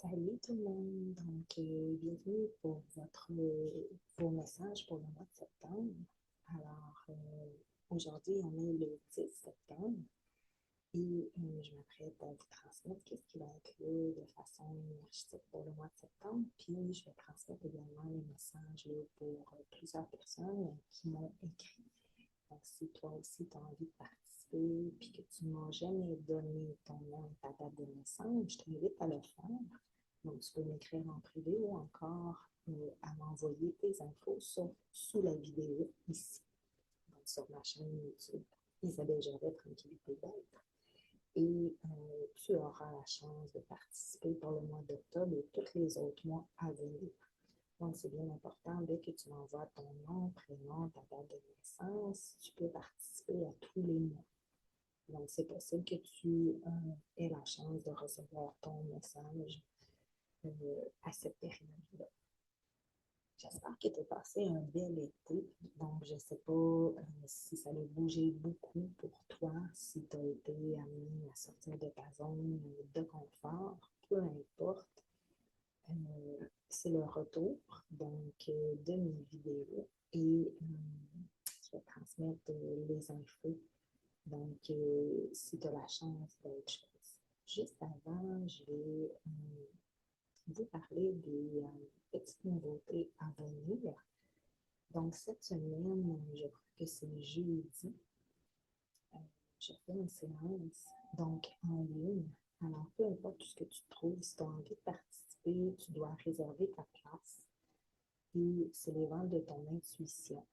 Salut tout le monde, donc bienvenue pour vos messages pour le mois de septembre. Alors, aujourd'hui, on est le 10 septembre et je m'apprête à vous transmettre ce qui va être lu de façon énergétique pour le mois de septembre. Puis, je vais transmettre également les messages là, pour plusieurs personnes qui m'ont écrit. Donc, si toi aussi tu as envie de participer puis que tu ne m'as jamais donné ton nom et ta date de naissance, je t'invite à le faire. Donc, tu peux m'écrire en privé ou encore à m'envoyer tes infos sous la vidéo ici, donc sur ma chaîne YouTube, Isabelle Gervais, Tranquillité d'être. Et tu auras la chance de participer pour le mois d'octobre et tous les autres mois à venir. Donc, c'est bien important, dès que tu m'envoies ton nom, prénom, ta date de naissance, tu peux participer à tous les mois. Donc, c'est possible que tu aies la chance de recevoir ton message à cette période-là. J'espère que tu as passé un bel été. Donc, je ne sais pas si ça a bougé beaucoup pour toi, si tu as été amené à sortir de ta zone de confort. Peu importe, c'est le retour donc de mes vidéos et je vais transmettre les infos. Donc, si tu as la chance d'être chose. Juste avant, je vais vous parler des petites nouveautés à venir. Donc, cette semaine, je crois que c'est jeudi, je fais une séance, donc en ligne. Alors, peu importe ce que tu trouves, si tu as envie de participer, tu dois réserver ta place. Et c'est les ventes de ton intuition.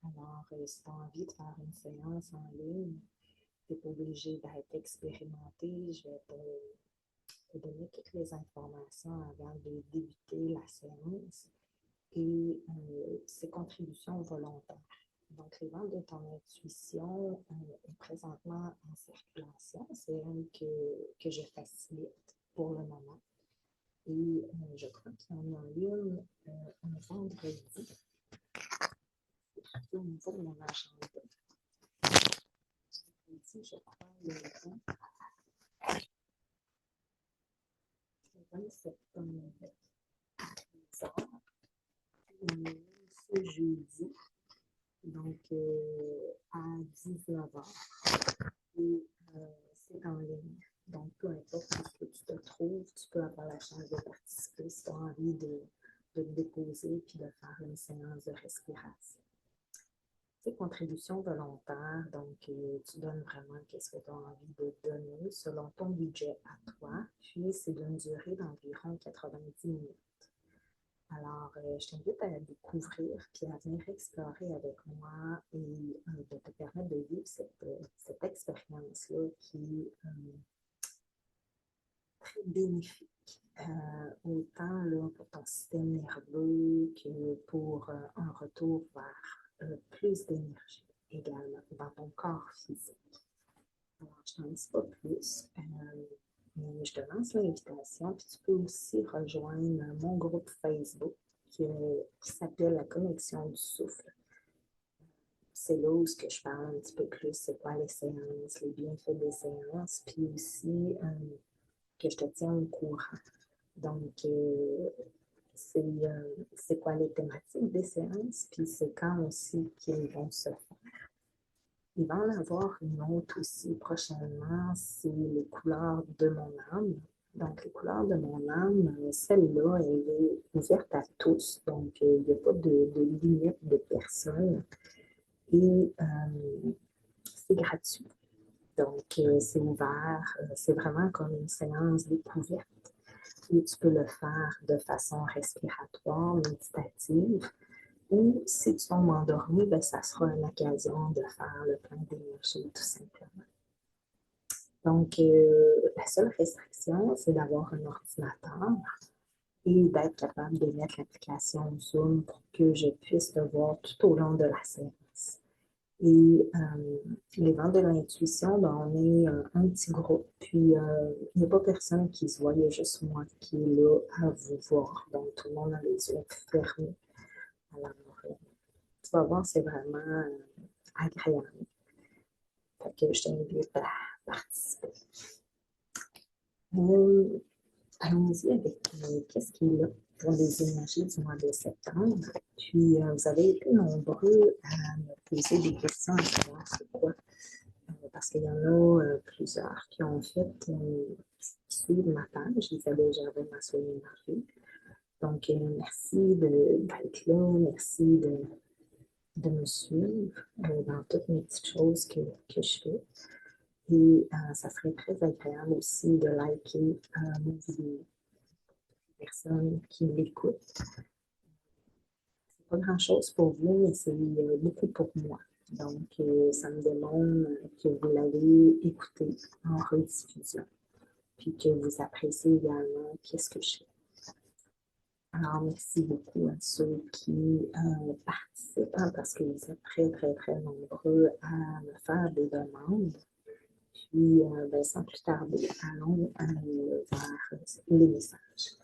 Alors, si tu as envie de faire une séance en ligne, tu n'es pas obligé d'être expérimenté. Je vais te donner toutes les informations avant de débuter la séance et ses contributions volontaires. Donc, les ventes de ton intuition est présentement en circulation. C'est elle que je facilite pour le moment. Et je crois qu'il y en a une un vendredi. Au niveau de mon agenda. Ici, je crois le 20 septembre. Ce jeudi, donc à 19h. Et c'est en ligne. Donc, peu importe où tu te trouves, tu peux avoir la chance de participer si tu as envie de te déposer puis de faire une séance de respiration. C'est contribution volontaire, donc tu donnes vraiment ce que tu as envie de donner selon ton budget à toi, puis c'est d'une durée d'environ 90 minutes. Alors, je t'invite à découvrir puis à venir explorer avec moi et de te permettre de vivre cette expérience-là qui est très bénéfique, autant là, pour ton système nerveux que pour un retour vers plus d'énergie également dans ton corps physique. Alors, je t'en dis pas plus. Mais je te lance l'invitation, puis tu peux aussi rejoindre mon groupe Facebook qui s'appelle La Connexion du Souffle. C'est là où je parle un petit peu plus, c'est quoi les séances, les bienfaits des séances, puis aussi que je te tiens au courant. Donc, c'est quoi les thématiques des séances, puis c'est quand aussi qu'ils vont se faire. Il va en avoir une autre aussi prochainement, c'est les couleurs de mon âme. Donc, les couleurs de mon âme, celle-là, elle est ouverte à tous. Donc, il n'y a pas de limite de personnes. Et c'est gratuit. Donc, c'est ouvert. C'est vraiment comme une séance découverte. Et tu peux le faire de façon respiratoire, méditative. Ou si tu tombes endormi, ben, ça sera une occasion de faire le plein d'énergie, tout simplement. Donc, la seule restriction, c'est d'avoir un ordinateur et d'être capable de mettre l'application Zoom pour que je puisse te voir tout au long de la séance. Et les ventes de l'intuition, ben, on est un petit groupe, puis il n'y a pas personne qui se voit, il y a juste moi qui est là à vous voir. Donc, tout le monde a les yeux fermés. Alors, tu vas voir, c'est vraiment agréable. Fait que je t'invite à participer. allons-y avec qu'est-ce qui est là pour les énergies du mois de septembre. Puis, vous avez été nombreux à me poser des questions à savoir c'est quoi. Parce qu'il y en a plusieurs qui ont fait, qui suivent ma page, Isabelle Gervais, ma soeur énergie. Donc, merci d'être là, merci de me suivre dans toutes mes petites choses que je fais. Et ça serait très agréable aussi de liker mes vidéos. Les personnes qui l'écoutent. C'est pas grand-chose pour vous, mais c'est beaucoup pour moi. Donc, ça me demande que vous l'avez écouté en rediffusion, puis que vous appréciez également qu'est-ce que je fais. Alors, merci beaucoup à ceux qui participent, hein, parce que vous êtes très, très, très nombreux à me faire des demandes. Puis, sans plus tarder, allons vers les messages.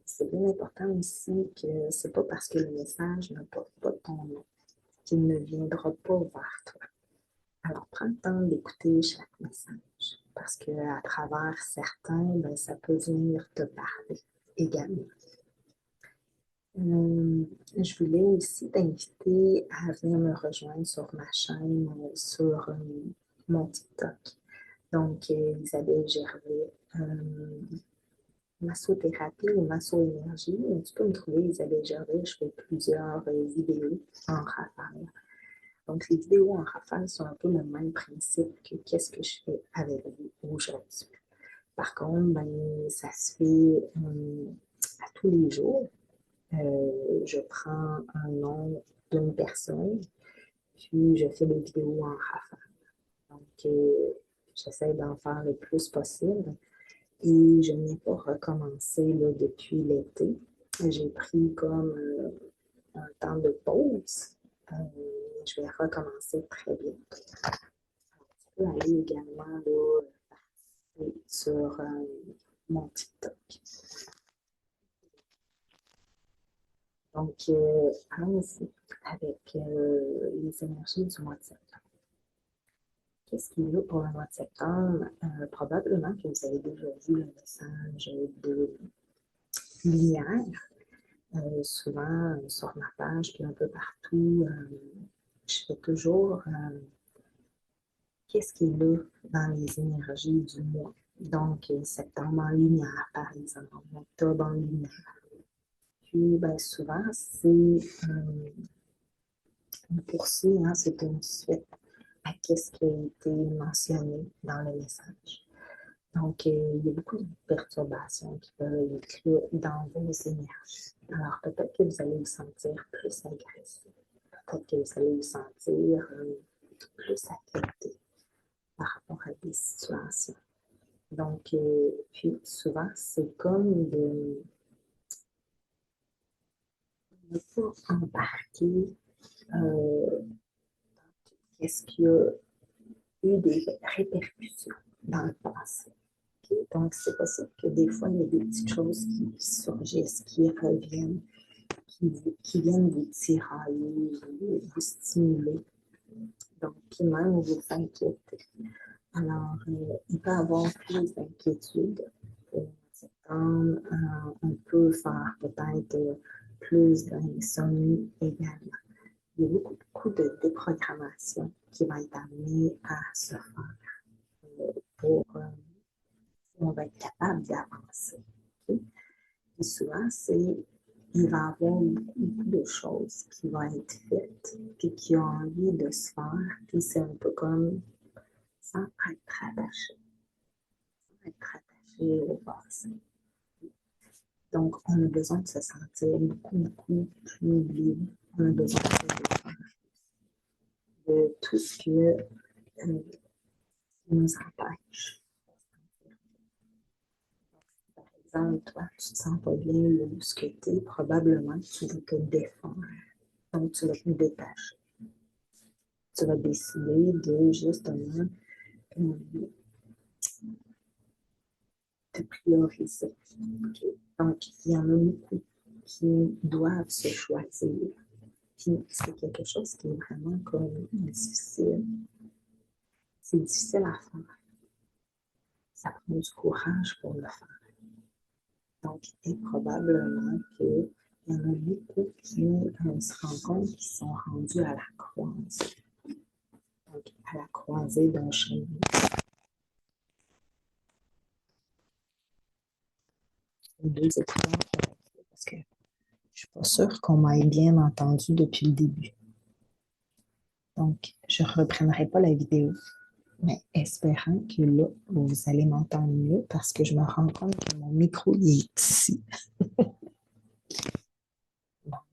C'est bien important aussi que c'est pas parce que le message ne porte pas ton nom qu'il ne viendra pas vers toi. Alors, prends le temps d'écouter chaque message parce qu'à travers certains, ça peut venir te parler également. Je voulais aussi t'inviter à venir me rejoindre sur ma chaîne, sur mon TikTok. Donc, Isabelle Gervais, massothérapie ou masso-énergie. Tu peux me trouver Isabelle Gervais, je fais plusieurs vidéos en rafale. Donc, les vidéos en rafale sont un peu le même principe que qu'est-ce que je fais avec vous aujourd'hui. Par contre, ça se fait à tous les jours. Je prends un nom d'une personne, puis je fais des vidéos en rafale. Donc, j'essaie d'en faire le plus possible. Et je n'ai pas recommencé là, depuis l'été. J'ai pris comme un temps de pause. Je vais recommencer très bientôt. Tu peux aller également là, sur mon TikTok. Donc, allons-y avec les énergies du mois de septembre. Qu'est-ce qu'il y a pour le mois de septembre? Probablement que vous avez déjà vu le message de lumière. Souvent sur ma page, puis un peu partout, je fais toujours qu'est-ce qui est là dans les énergies du mois. Donc, septembre en lumière, par exemple, octobre en lumière. Puis, souvent, c'est une poursuite, hein, c'est une suite à ce qui a été mentionné dans le message. Donc, il y a beaucoup de perturbations qui peuvent être dans vos énergies. Alors, peut-être que vous allez vous sentir plus agressif. Peut-être que vous allez vous sentir plus affecté par rapport à des situations. Donc, puis souvent, c'est comme de ne pas embarquer qu'est-ce qu'il y a eu des répercussions dans le passé. Okay? Donc, c'est possible que des fois, il y a des petites choses qui surgissent, qui reviennent, qui viennent vous tirailler, vous stimuler. Donc, puis même vous inquiéter. Alors, il peut y avoir plus d'inquiétude au septembre. On peut faire peut-être plus d'insomnie également. Il y a beaucoup de déprogrammation qui va être amenée à se faire pour on va être capable d'avancer. Okay? Et souvent, il va y avoir beaucoup de choses qui vont être faites, puis qui ont envie de se faire, puis c'est un peu comme sans être attaché, au passé. Donc, on a besoin de se sentir beaucoup plus libre. On a besoin de se défendre de tout ce qui nous empêche. Par exemple, toi, tu ne te sens pas bien où ce que tu es, probablement tu vas te défendre. Donc, tu vas te détacher. Tu vas décider de justement te prioriser. Okay? Donc, il y en a beaucoup qui doivent se choisir. Puis, c'est quelque chose qui est vraiment comme difficile. C'est difficile à faire. Ça prend du courage pour le faire. Donc, et probablement qu'il y en a beaucoup qui se rendent compte qu'ils sont rendus à la croisée. Donc, à la croisée d'un chemin. Deux écouteurs parce que je ne suis pas sûre qu'on m'ait bien entendu depuis le début. Donc, je ne reprendrai pas la vidéo, mais espérant que là, vous allez m'entendre mieux parce que je me rends compte que mon micro il est ici. Donc,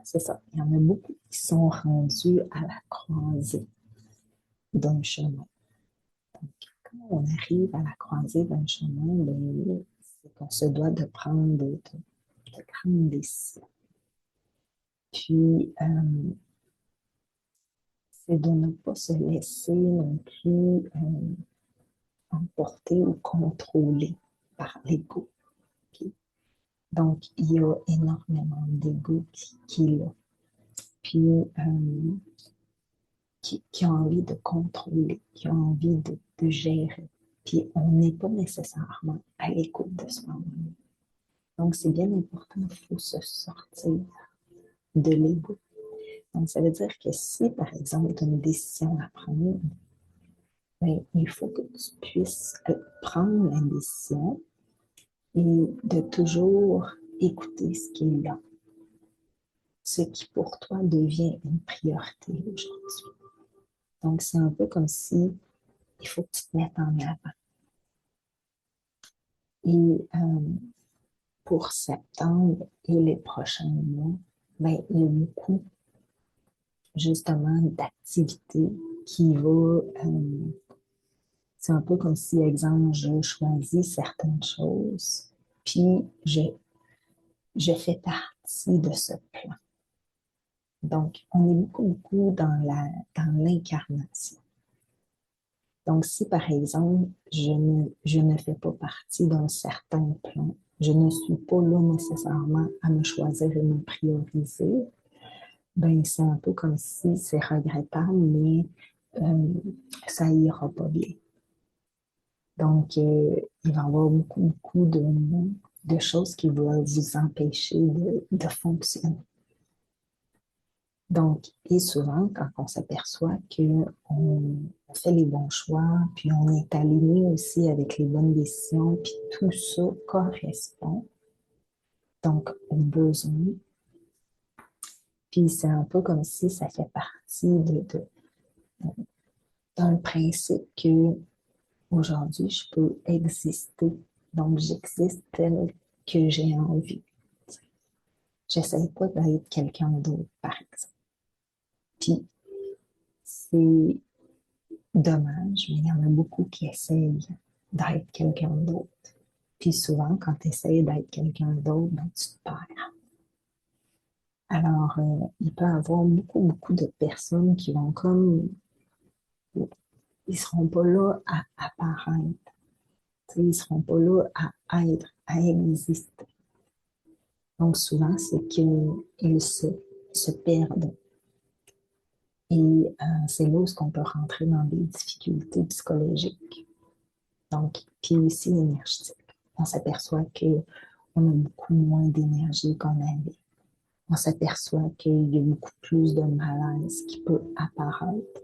c'est ça. Il y en a beaucoup qui sont rendus à la croisée d'un chemin. Donc, quand on arrive à la croisée d'un chemin, ben, c'est qu'on se doit de prendre de grandes décisions. Puis, c'est de ne pas se laisser non plus emporter ou contrôler par l'ego. Okay? Donc, il y a énormément d'ego qui est là. Puis, qui a envie de contrôler, qui a envie de gérer. Puis, on n'est pas nécessairement à l'écoute de soi-même. Donc, c'est bien important, il faut se sortir de l'ego. Donc, ça veut dire que si, par exemple, tu as une décision à prendre, bien, il faut que tu puisses prendre la décision et de toujours écouter ce qui est là, ce qui pour toi devient une priorité aujourd'hui. Donc, c'est un peu comme si il faut que tu te mettes en avant. Et pour septembre et les prochains mois, ben, il y a beaucoup justement d'activités qui vont, c'est un peu comme si, exemple, je choisis certaines choses, puis je fais partie de ce plan. Donc, on est beaucoup dans l'incarnation. Donc, si par exemple, je ne fais pas partie d'un certain plan, je ne suis pas là nécessairement à me choisir et me prioriser, ben c'est un peu comme si c'est regrettable, mais ça ira pas bien. Donc, il va y avoir beaucoup de choses qui vont vous empêcher de fonctionner. Donc, et souvent, quand on s'aperçoit qu'on fait les bons choix, puis on est aligné aussi avec les bonnes décisions, puis tout ça correspond donc aux besoins. Puis c'est un peu comme si ça fait partie d'un principe que aujourd'hui, je peux exister. Donc, j'existe tel que j'ai envie. J'essaie pas d'être quelqu'un d'autre, par exemple. Puis, c'est dommage, mais il y en a beaucoup qui essayent d'être quelqu'un d'autre. Puis souvent, quand tu essayes d'être quelqu'un d'autre, ben, tu te perds. Alors, il peut y avoir beaucoup de personnes qui vont comme, ils seront pas là à apparaître. Ils seront pas là à être, à exister. Donc, souvent, c'est qu'ils se perdent. Et c'est là où on peut rentrer dans des difficultés psychologiques. Donc, puis aussi énergétiques. On s'aperçoit qu'on a beaucoup moins d'énergie qu'on avait. On s'aperçoit qu'il y a beaucoup plus de malaise qui peut apparaître.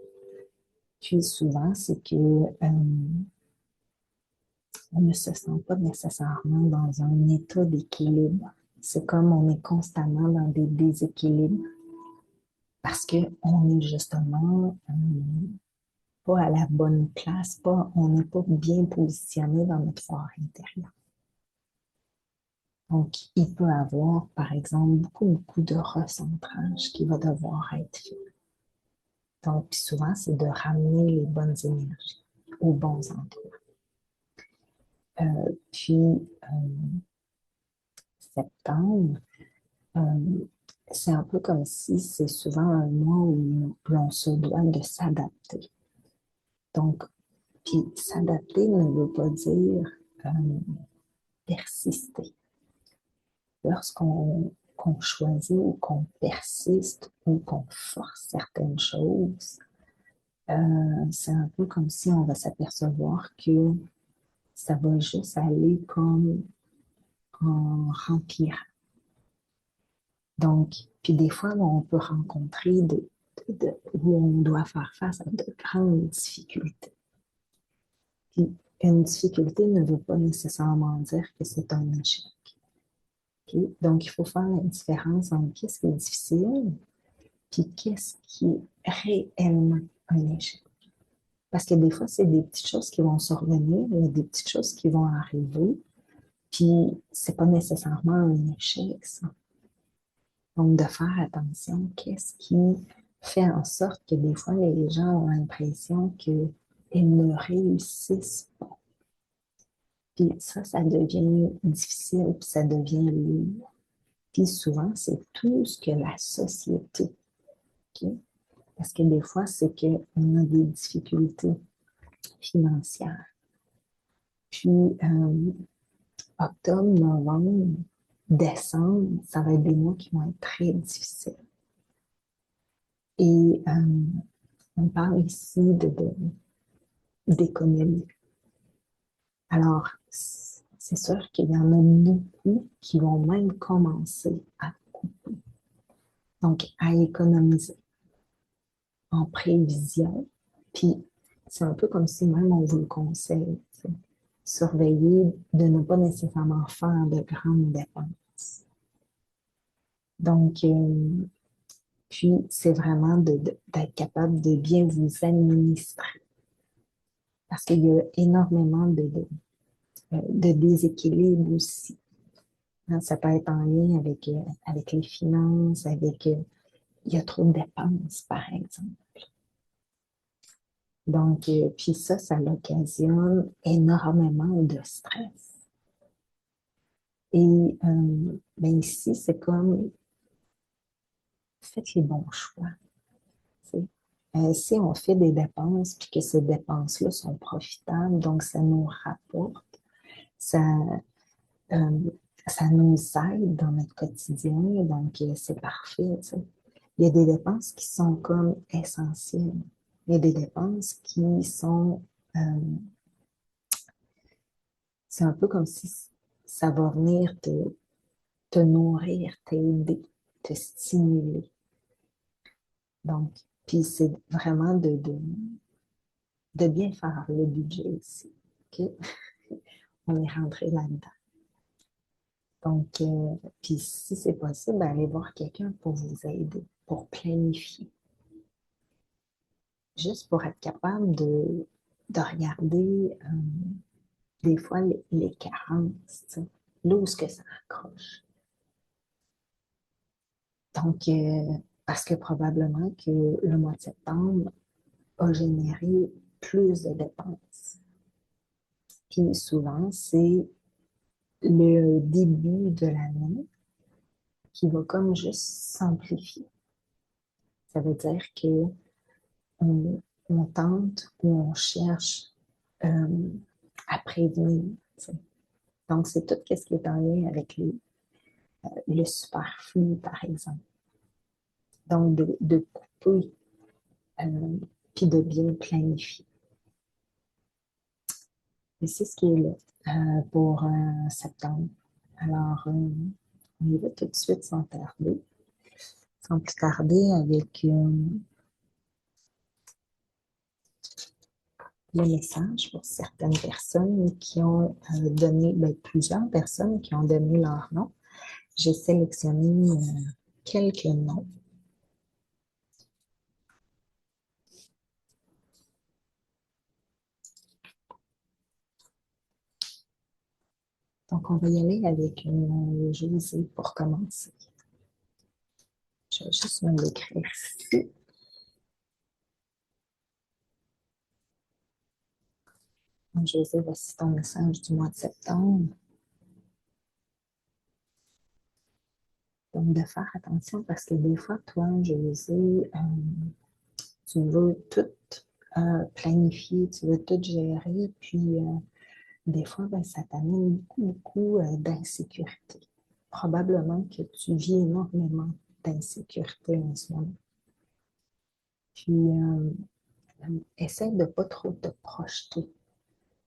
Puis souvent, c'est que on ne se sent pas nécessairement dans un état d'équilibre. C'est comme on est constamment dans des déséquilibres parce qu'on est justement pas à la bonne place, on n'est pas bien positionné dans notre fort intérieur. Donc, il peut y avoir, par exemple, beaucoup de recentrage qui va devoir être fait. Donc, souvent, c'est de ramener les bonnes énergies aux bons endroits. Puis, septembre, c'est un peu comme si c'est souvent un mois où l'on se doit de s'adapter. Donc, puis s'adapter ne veut pas dire persister. Lorsqu'on choisit ou qu'on persiste ou qu'on force certaines choses, c'est un peu comme si on va s'apercevoir que ça va juste aller comme en remplira. Donc, puis des fois, on peut rencontrer où on doit faire face à de grandes difficultés. Puis une difficulté ne veut pas nécessairement dire que c'est un échec. Ok? Donc, il faut faire la différence entre qu'est-ce qui est difficile puis qu'est-ce qui est réellement un échec. Parce que des fois, c'est des petites choses qui vont survenir, il y a des petites choses qui vont arriver, puis c'est pas nécessairement un échec, ça. Donc, de faire attention, qu'est-ce qui fait en sorte que des fois, les gens ont l'impression qu'ils ne réussissent pas. Puis ça devient difficile, puis ça devient lourd. Puis souvent, c'est tout ce que la société, ok? Parce que des fois, c'est qu'on a des difficultés financières. Puis, octobre, novembre, décembre, ça va être des mois qui vont être très difficiles. Et on parle ici d'économie. Alors, c'est sûr qu'il y en a beaucoup qui vont même commencer à couper, donc à économiser en prévision. Puis, c'est un peu comme si même on vous le conseille, tu sais, surveiller de ne pas nécessairement faire de grandes dépenses. Donc, puis, c'est vraiment d'être capable de bien vous administrer parce qu'il y a énormément de déséquilibre aussi. Hein, ça peut être en lien avec les finances, il y a trop de dépenses, par exemple. Donc, puis ça l'occasionne énormément de stress. Et ben ici, c'est comme, faites les bons choix. Si on fait des dépenses, puis que ces dépenses-là sont profitables, donc ça nous rapporte, ça, euh, ça nous aide dans notre quotidien, donc c'est parfait, tu sais. Il y a des dépenses qui sont comme essentielles. Il y a des dépenses qui sont, euh, c'est un peu comme si ça va venir te nourrir, t'aider, te stimuler. Donc, puis c'est vraiment de bien faire le budget ici. OK? On est rentré là-dedans. Donc, puis si c'est possible, ben, allez voir quelqu'un pour vous aider, pour planifier. Juste pour être capable de regarder des fois les carences, tu sais, là où est-ce que ça accroche. Donc, parce que probablement que le mois de septembre a généré plus de dépenses. Puis souvent, c'est le début de l'année qui va comme juste s'amplifier. Ça veut dire que on tente ou on cherche euh, à prévenir. Tu sais. Donc, c'est tout ce qui est en lien avec le superflu, par exemple. Donc, de couper, euh, puis de bien planifier. Et c'est ce qui est là pour septembre. Alors, on y va tout de suite sans tarder. Sans plus tarder avec le message pour certaines personnes qui ont donné, ben, plusieurs personnes qui ont donné leur nom. J'ai sélectionné quelques noms. Donc, on va y aller avec José pour commencer. Je vais juste me l'écrire ici. Donc, José, voici ton message du mois de septembre. Donc, de faire attention parce que des fois, toi, José, tu veux tout planifier, tu veux tout gérer, puis des fois, ben, ça t'amène beaucoup d'insécurité. Probablement que tu vis énormément d'insécurité en ce moment. Puis, essaie de ne pas trop te projeter.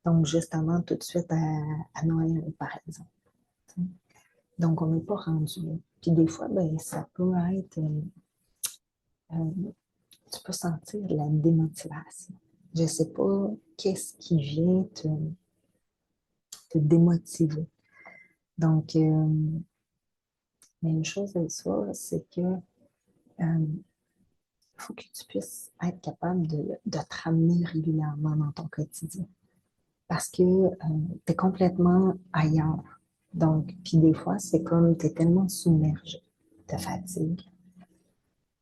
Donc, justement, tout de suite à Noël, par exemple. Donc, on n'est pas rendu là. Puis des fois, ben, ça peut être, tu peux sentir de la démotivation. Je ne sais pas qu'est-ce qui vient te démotiver. Donc, mais une chose est sûre, c'est que faut que tu puisses être capable de te ramener régulièrement dans ton quotidien. Parce que tu es complètement ailleurs. Donc, puis des fois, c'est comme tu es tellement submergé de fatigue.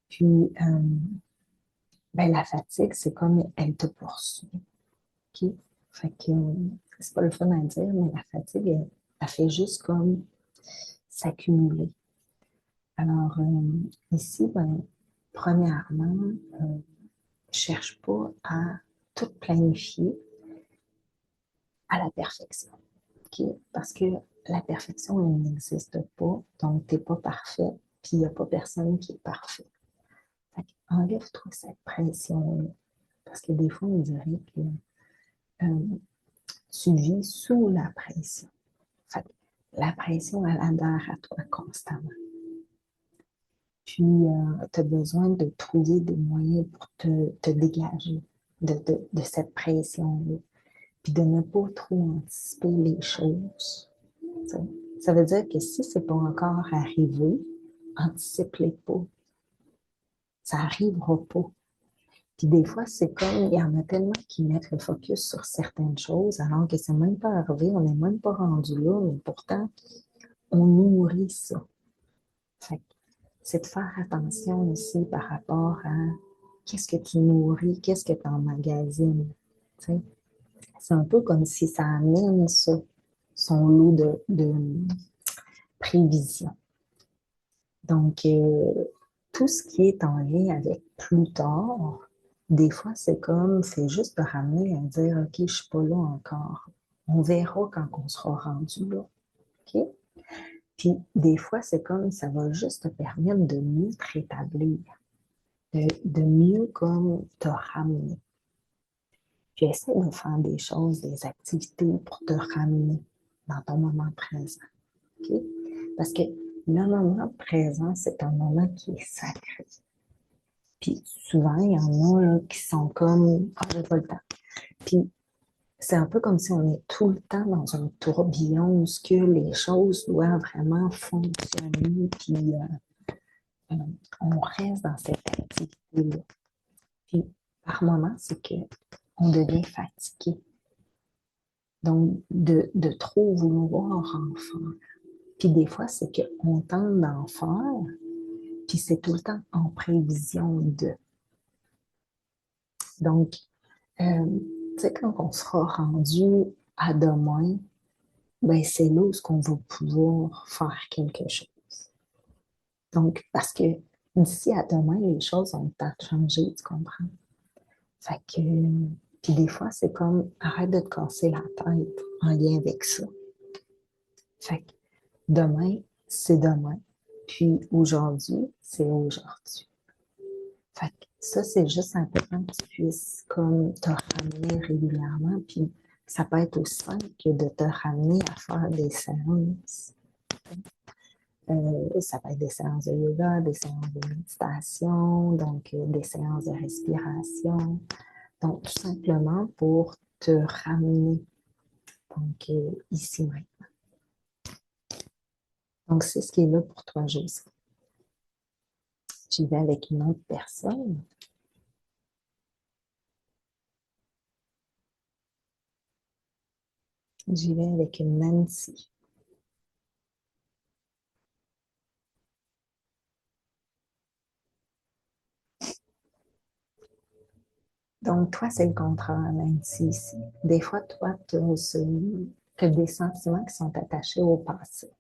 Puis, ben, la fatigue, c'est comme elle te poursuit. OK? Fait que c'est pas le fun à dire, mais la fatigue, elle fait juste comme s'accumuler. Alors, ici, ben, premièrement, cherche pas à tout planifier à la perfection. Okay? Parce que la perfection, elle n'existe pas. Donc, tu n'es pas parfait. Puis, il n'y a pas personne qui est parfait. Enlève-toi cette pression-là. Parce que des fois, on dirait que tu vis sous la pression. Fait la pression, elle adhère à toi constamment. Puis, tu as besoin de trouver des moyens pour te dégager de cette pression-là. Puis de ne pas trop anticiper les choses. T'sais. Ça veut dire que si ce n'est pas encore arrivé, anticipe-les pas. Ça n'arrivera pas. Puis des fois, c'est comme, il y en a tellement qui mettent le focus sur certaines choses, alors que c'est même pas arrivé, on n'est même pas rendu là, mais pourtant, on nourrit ça. Fait que c'est de faire attention aussi par rapport à qu'est-ce que tu nourris, qu'est-ce que tu emmagasines. T'sais. C'est un peu comme si ça amène ça, son lot de prévision. Donc, tout ce qui est en lien avec plus tard, des fois, c'est comme, c'est juste de ramener à dire, OK, je ne suis pas là encore. On verra quand on sera rendu là. OK? Puis, des fois, c'est comme, ça va juste te permettre de mieux te rétablir, de mieux comme te ramener. Puis, essaie de faire des choses, des activités pour te ramener dans ton moment présent. OK? Parce que le moment présent, c'est un moment qui est sacré. Puis souvent, il y en a là, qui sont comme « Ah, j'ai pas le temps ». Puis c'est un peu comme si on est tout le temps dans un tourbillon où que les choses doivent vraiment fonctionner, puis on reste dans cette activité-là. Puis par moments, c'est qu'on devient fatigué. Donc, de trop vouloir en faire. Puis des fois, c'est qu'on tente d'en faire, puis c'est tout le temps en prévision de. Donc, tu sais, quand on sera rendu à demain, ben c'est là où on va pouvoir faire quelque chose. Donc, parce que d'ici à demain, les choses ont le temps de changer, tu comprends? Fait que, puis des fois, c'est comme, arrête de te casser la tête en lien avec ça. Fait que demain, c'est demain. Puis aujourd'hui, c'est aujourd'hui. Fait que ça, c'est juste important que tu puisses comme te ramener régulièrement. Puis ça peut être aussi simple que de te ramener à faire des séances. Ça peut être des séances de yoga, des séances de méditation, donc des séances de respiration. Donc, tout simplement pour te ramener donc, ici maintenant. Donc, c'est ce qui est là pour toi, José. J'y vais avec une autre personne. J'y vais avec une Nancy. Donc, toi, c'est le contraire, Nancy, ici. Des fois, toi, tu as des sentiments qui sont attachés au passé.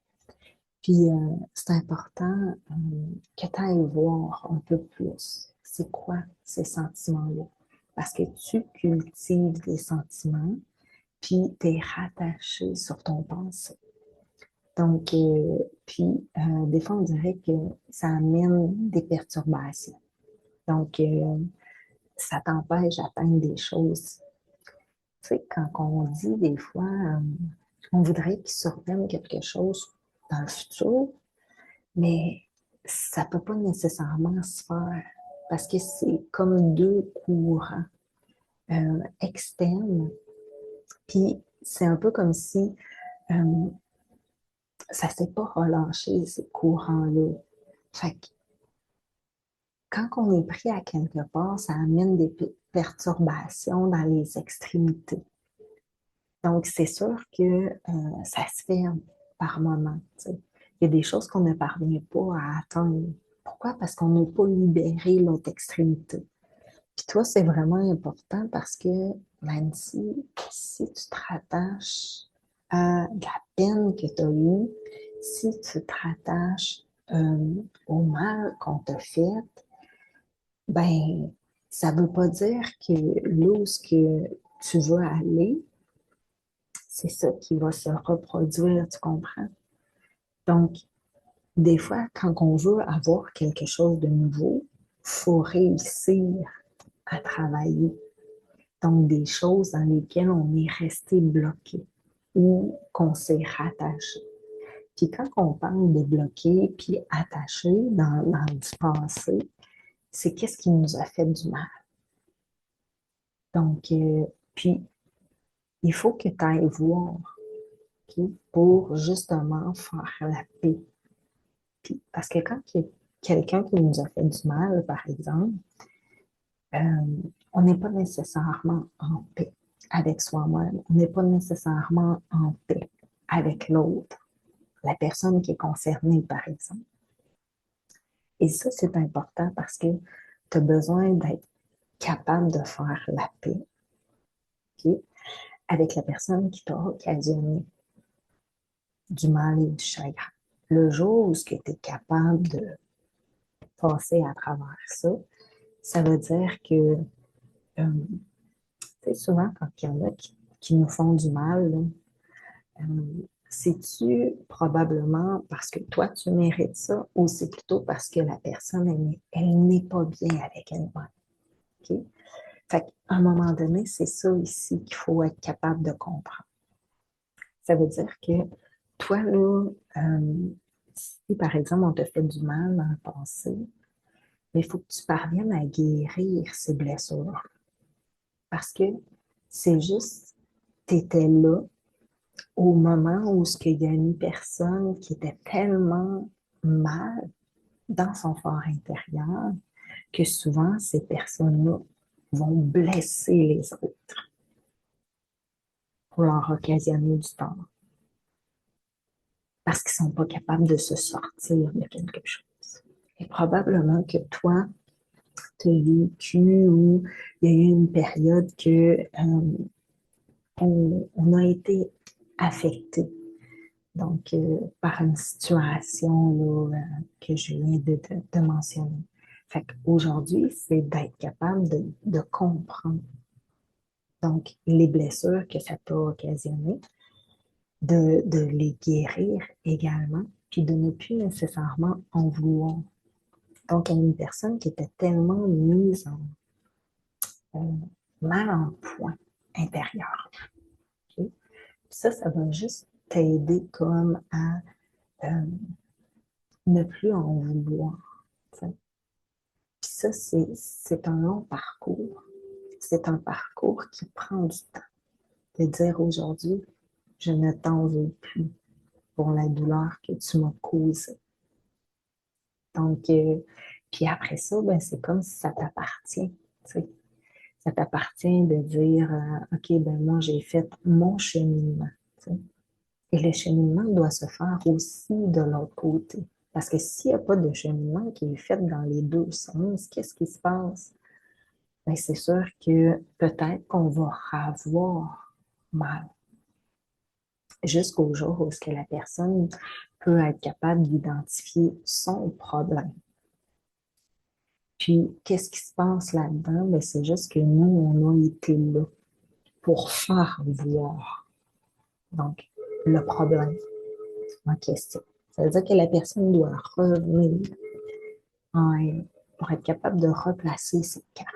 Puis, c'est important que tu ailles voir un peu plus. C'est quoi ces sentiments-là? Parce que tu cultives des sentiments, puis tu es rattaché sur ton passé. Donc, puis, des fois, on dirait que ça amène des perturbations. Donc, ça t'empêche d'atteindre des choses. Tu sais, quand on dit des fois, on voudrait qu'il survienne quelque chose dans le futur, mais ça ne peut pas nécessairement se faire parce que c'est comme deux courants externes. Puis c'est un peu comme si euh, ça ne s'est pas relâché, ces courants-là. Fait que quand on est pris à quelque part, ça amène des perturbations dans les extrémités. Donc, c'est sûr que ça se fait par moment. Tu sais. Il y a des choses qu'on ne parvient pas à atteindre. Pourquoi? Parce qu'on n'a pas libéré l'autre extrémité. Puis toi, c'est vraiment important parce que même si tu te rattaches à la peine que tu as eue, si tu te rattaches au mal qu'on t'a fait, ben, ça ne veut pas dire que là où ce que tu veux aller, c'est ça qui va se reproduire, tu comprends? Donc, des fois, quand on veut avoir quelque chose de nouveau, il faut réussir à travailler. Donc, des choses dans lesquelles on est resté bloqué ou qu'on s'est rattaché. Puis quand on parle de bloqué puis attaché dans du passé, c'est qu'est-ce qui nous a fait du mal. Donc, puis, il faut que tu ailles voir, ok, pour justement faire la paix. Puis, parce que quand il y a quelqu'un qui nous a fait du mal, par exemple, euh, on n'est pas nécessairement en paix avec soi-même. On n'est pas nécessairement en paix avec l'autre, la personne qui est concernée, par exemple. Et ça, c'est important parce que tu as besoin d'être capable de faire la paix, ok, avec la personne qui t'a occasionné du mal et du chagrin. Le jour où tu es capable de passer à travers ça, ça veut dire que souvent, quand il y en a qui nous font du mal, là, c'est-tu probablement parce que toi, tu mérites ça ou c'est plutôt parce que la personne, elle n'est pas bien avec elle-même? Okay? Fait qu'à un moment donné, c'est ça ici qu'il faut être capable de comprendre. Ça veut dire que toi, là, si par exemple, on te fait du mal dans le passé, il faut que tu parviennes à guérir ces blessures. Parce que c'est juste, tu étais là au moment où il y a une personne qui était tellement mal dans son fort intérieur que souvent ces personnes-là vont blesser les autres pour leur occasionner du tort parce qu'ils ne sont pas capables de se sortir de quelque chose. Et probablement que toi, tu as vécu ou il y a eu une période que on a été affecté. Donc, par une situation là, que je viens de mentionner. Fait qu'aujourd'hui, c'est d'être capable de comprendre. Donc, les blessures que ça peut occasionner, de les guérir également, puis de ne plus nécessairement en vouloir. Donc, il y a une personne qui était tellement mise mal en point intérieur. Okay? Ça va juste t'aider comme à ne plus en vouloir. T'sais. Puis ça, c'est un long parcours. C'est un parcours qui prend du temps. De dire aujourd'hui, je ne t'en veux plus pour la douleur que tu m'as causée. Donc, puis après ça, ben, c'est comme si ça t'appartient. T'sais. Ça t'appartient de dire, OK, ben moi, j'ai fait mon cheminement. T'sais. Et le cheminement doit se faire aussi de l'autre côté. Parce que s'il n'y a pas de cheminement qui est fait dans les deux sens, qu'est-ce qui se passe? Ben, c'est sûr que peut-être qu'on va avoir mal jusqu'au jour où ce que la personne peut être capable d'identifier son problème. Puis, qu'est-ce qui se passe là-dedans? Ben, c'est juste que nous, on a été là pour faire voir. Donc, le problème en question. Ça veut dire que la personne doit revenir en elle pour être capable de replacer ses cartes.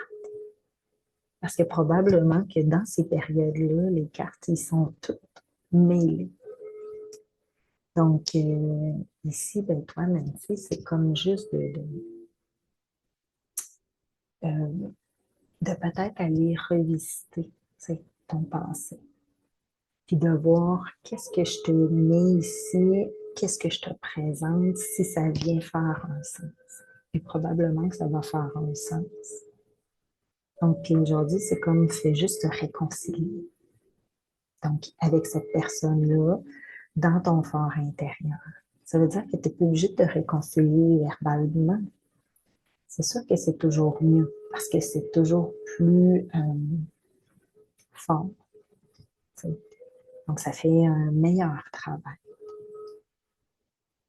Parce que probablement que dans ces périodes-là, les cartes, ils sont toutes mêlées. Donc, ici, ben, toi, Nancy, c'est comme juste euh, de peut-être aller revisiter, tu sais, ton passé, puis de voir qu'est-ce que je te mets ici, qu'est-ce que je te présente, si ça vient faire un sens. Et probablement que ça va faire un sens. Donc, puis aujourd'hui, c'est comme, fais juste te réconcilier. Donc, avec cette personne-là, dans ton fort intérieur. Ça veut dire que tu n'es pas obligé de te réconcilier verbalement. C'est sûr que c'est toujours mieux parce que c'est toujours plus fort. Tu sais. Donc, ça fait un meilleur travail.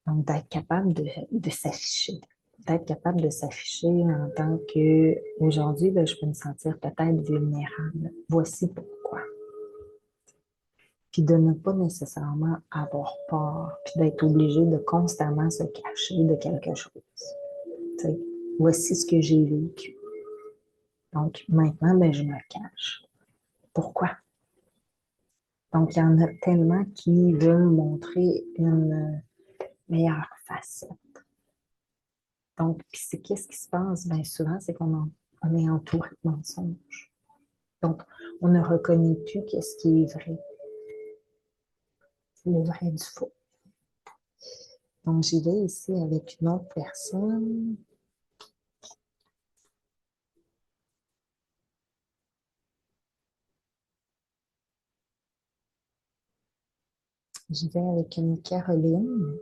Donc, d'être capable de s'afficher. D'être capable de s'afficher en tant que aujourd'hui, ben, je peux me sentir peut-être vulnérable. Voici pourquoi. Puis de ne pas nécessairement avoir peur, puis d'être obligé de constamment se cacher de quelque chose. Tu sais, voici ce que j'ai vécu. Donc maintenant, ben, je me cache. Pourquoi? Donc, il y en a tellement qui veulent montrer une meilleure facette. Donc, puis c'est qu'est-ce qui se passe? Bien souvent, c'est on est entouré de mensonges. Donc, on ne reconnaît plus qu'est-ce qui est vrai, le vrai du faux. Donc, j'y vais ici avec une autre personne. J'y vais avec une Caroline.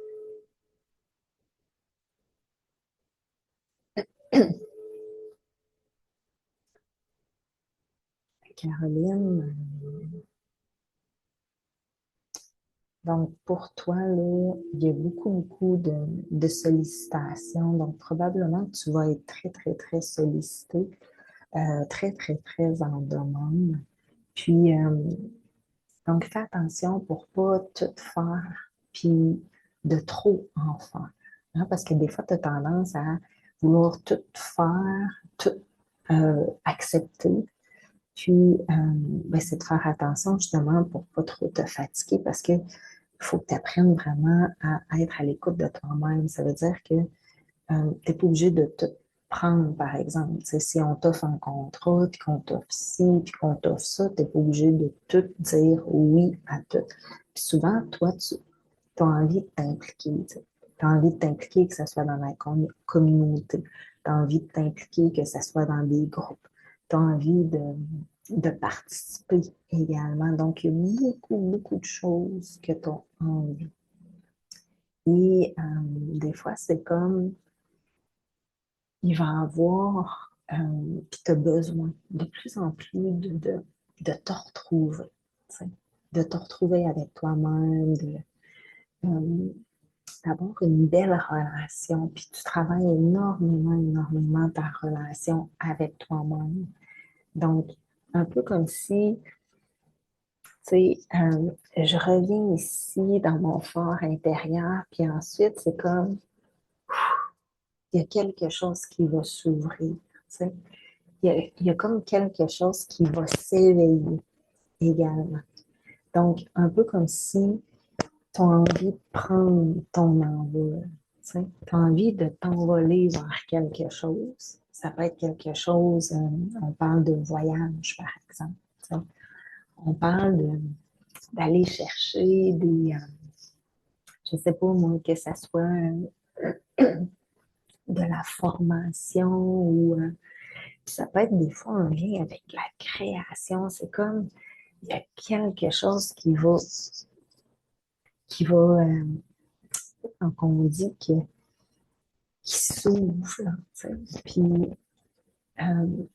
Caroline, donc pour toi, là, il y a beaucoup de sollicitations. Donc probablement que tu vas être très sollicité, très en demande. Puis, donc fais attention pour pas tout faire, puis de trop en faire. Hein, parce que des fois, tu as tendance à vouloir tout faire, tout accepter. Puis, ben, c'est de faire attention justement pour ne pas trop te fatiguer parce que il faut que tu apprennes vraiment à être à l'écoute de toi-même. Ça veut dire que tu n'es pas obligé de tout prendre, par exemple. Tu sais, si on t'offre un contrat, puis qu'on t'offre ci, puis qu'on t'offre ça, tu n'es pas obligé de tout dire oui à tout. Puis souvent, toi, tu as envie de t'impliquer. Tu as envie de t'impliquer, que ce soit dans la communauté. Tu as envie de t'impliquer, que ce soit dans des groupes. Tu as envie de participer également. Donc, il y a beaucoup de choses que tu as envie. Et des fois, c'est comme il va avoir, puis tu as besoin de plus en plus de te retrouver, tu sais, de te retrouver avec toi-même, euh, d'avoir une belle relation, puis tu travailles énormément ta relation avec toi-même. Donc, un peu comme si, tu sais, je reviens ici dans mon fort intérieur, puis ensuite, c'est comme, il y a quelque chose qui va s'ouvrir, tu sais. Il y a comme quelque chose qui va s'éveiller également. Donc, un peu comme si tu as envie de prendre ton envol. Tu as envie de t'envoler vers quelque chose. Ça peut être quelque chose, on parle de voyage, par exemple. Tu sais. On parle d'aller chercher je ne sais pas moi, que ce soit de la formation ou ça peut être des fois en lien avec la création. C'est comme il y a quelque chose qui va quand on dit qui s'ouvre, là, tu sais. Puis, euh,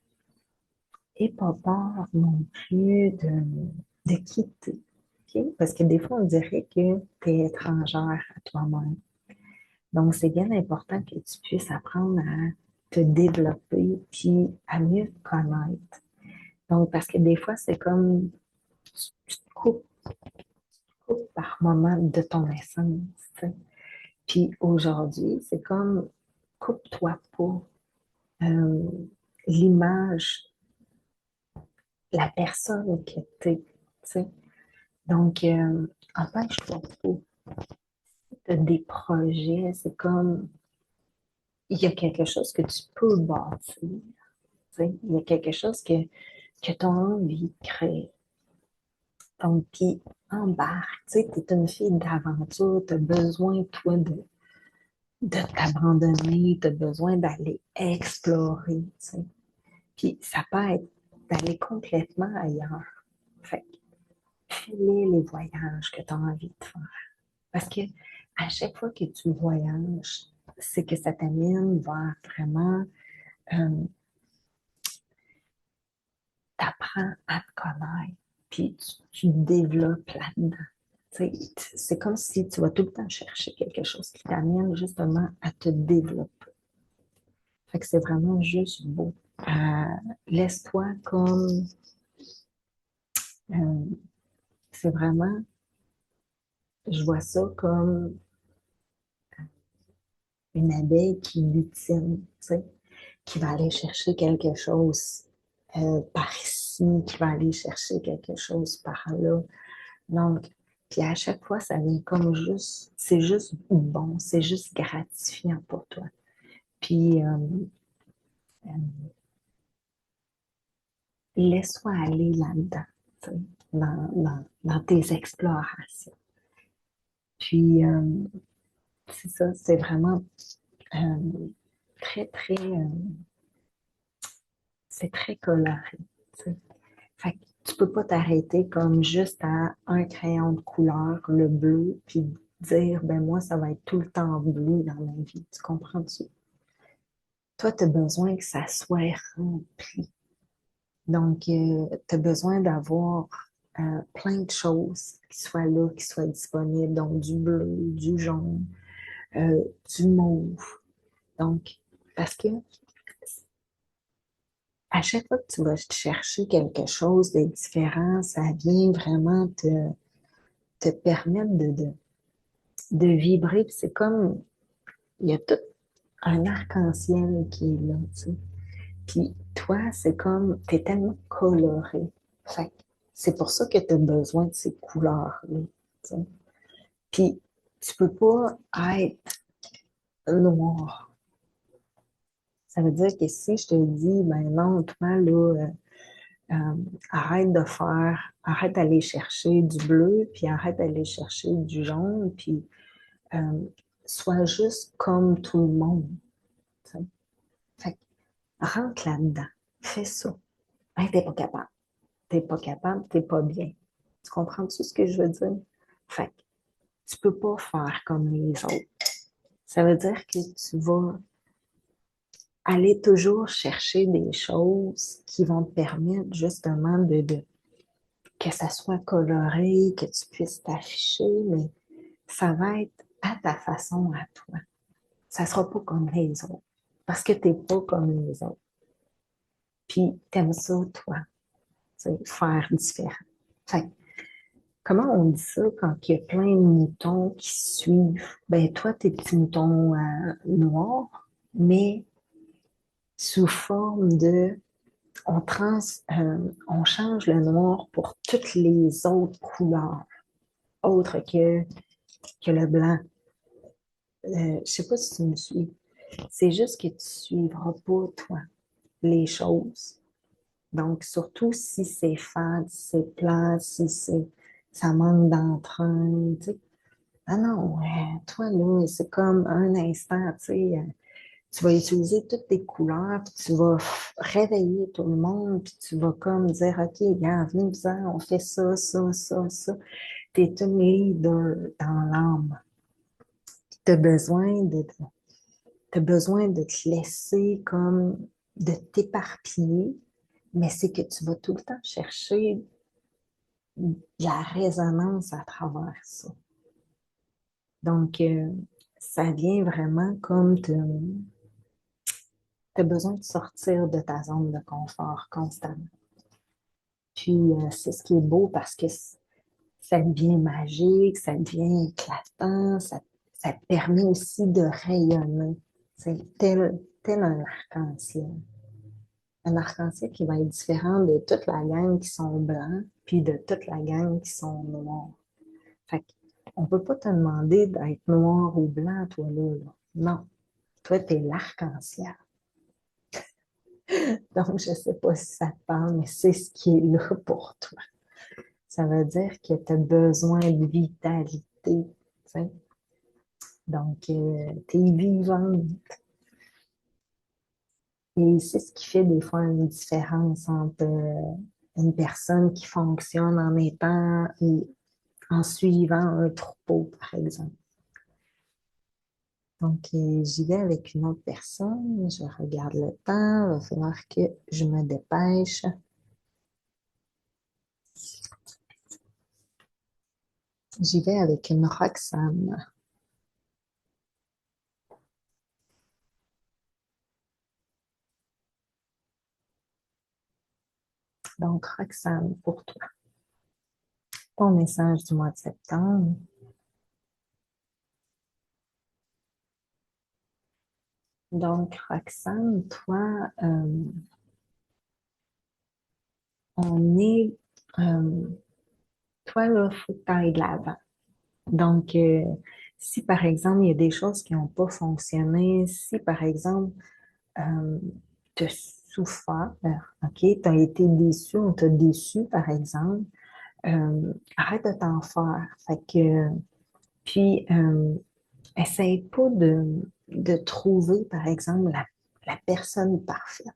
et pas peur non plus de quitter. Okay? Parce que des fois, on dirait que tu es étrangère à toi-même. Donc, c'est bien important que tu puisses apprendre à te développer puis à mieux te connaître. Donc, parce que des fois, c'est comme tu te coupes par moment de ton essence. Tu sais. Puis aujourd'hui, c'est comme coupe-toi pas euh, l'image, la personne que tu es. Tu sais. Donc, empêche-toi pas tu as des projets, c'est comme, il y a quelque chose que tu peux bâtir, tu sais. Il y a quelque chose que tu as envie de créer. Donc, puis embarque, tu sais, tu es une fille d'aventure, tu as besoin, toi, de t'abandonner, tu as besoin d'aller explorer, tu sais. Puis ça peut être d'aller complètement ailleurs. Fait que fais-les les voyages que tu as envie de faire. Parce que à chaque fois que tu voyages, c'est que ça t'amène vers vraiment, euh, t'apprends à te connaître, puis tu développes là-dedans. C'est comme si tu vas tout le temps chercher quelque chose qui t'amène justement à te développer. Fait que c'est vraiment juste beau. Euh, Laisse-toi comme, euh, c'est vraiment, je vois ça comme une abeille qui butine, tu sais, qui va aller chercher quelque chose par ici, qui va aller chercher quelque chose par là. Donc, puis à chaque fois, ça vient comme juste, c'est juste bon, c'est juste gratifiant pour toi. Puis, euh, laisse-toi aller là-dedans, tu sais, dans tes explorations. Puis, c'est ça, c'est vraiment euh, très, très, c'est très coloré, tu sais. Fait que tu peux pas t'arrêter comme juste à un crayon de couleur, le bleu, puis dire, ben moi, ça va être tout le temps bleu dans ma vie. Tu comprends-tu? Toi, tu as besoin que ça soit rempli. Donc, tu as besoin d'avoir plein de choses qui soient là, qui soient disponibles. Donc, du bleu, du jaune, du mauve. Donc, parce que à chaque fois que tu vas chercher quelque chose de différent, ça vient vraiment te permettre de vibrer. Puis c'est comme, il y a tout un arc-en-ciel qui est là, tu sais. Puis toi, c'est comme, t'es tellement coloré. Fait que c'est pour ça que tu as besoin de ces couleurs-là, tu sais. Puis tu peux pas être noir. Ça veut dire que si je te dis, ben non, toi, là, arrête de faire, arrête d'aller chercher du bleu, puis arrête d'aller chercher du jaune, puis euh, sois juste comme tout le monde, tu sais. Fait que rentre là-dedans, fais ça. Hey, t'es pas capable. T'es pas capable, t'es pas bien. Tu comprends-tu ce que je veux dire? Fait que tu peux pas faire comme les autres. Ça veut dire que tu vas aller toujours chercher des choses qui vont te permettre justement que ça soit coloré, que tu puisses t'afficher, mais ça va être à ta façon, à toi. Ça sera pas comme les autres. Parce que t'es pas comme les autres. Puis t'aimes ça, toi, tu sais, faire différent. Fait que, comment on dit ça quand il y a plein de moutons qui suivent? Ben, toi, tes petits moutons noirs, mais sous forme de, on change le noir pour toutes les autres couleurs, autres que le blanc. Je sais pas si tu me suis. C'est juste que tu suivras pas, toi, les choses. Donc, surtout si c'est fade, si c'est plat, si ça manque d'entrain, tu sais. Ah non, toi, là, c'est comme un instant, tu sais, tu vas utiliser toutes tes couleurs, puis tu vas réveiller tout le monde, puis tu vas comme dire, OK, viens, venez-vous-en, on fait ça, ça, ça, ça. Tu es une leader dans l'âme. Tu as besoin t'as besoin de te laisser comme, de t'éparpiller, mais c'est que tu vas tout le temps chercher la résonance à travers ça. Donc, ça vient vraiment comme tu as besoin de sortir de ta zone de confort constamment. Puis, c'est ce qui est beau parce que ça devient magique, ça devient éclatant, ça te permet aussi de rayonner. C'est tel un arc-en-ciel. Un arc-en-ciel qui va être différent de toute la gang qui sont blancs, puis de toute la gang qui sont noirs. Fait que On ne peut pas te demander d'être noir ou blanc, toi, là. Non. Toi, tu es l'arc-en-ciel. Donc, je ne sais pas si ça te parle, mais c'est ce qui est là pour toi. Ça veut dire que tu as besoin de vitalité. Tu sais. Donc, tu es vivante. Et c'est ce qui fait des fois une différence entre une personne qui fonctionne en étant et en suivant un troupeau, par exemple. Donc, j'y vais avec une autre personne, je regarde le temps, il va falloir que je me dépêche. J'y vais avec une Roxane. Donc, Roxane, pour toi, ton message du mois de septembre. Donc, Roxane, toi, on est, euh, toi, là, il faut que tu ailles de l'avant. Donc, si par exemple, il y a des choses qui n'ont pas fonctionné, si par exemple, tu as souffert, OK, tu as été déçu, on t'a déçu, par exemple, arrête de t'en faire. Fait que, puis, essaye pas de trouver, par exemple, la personne parfaite.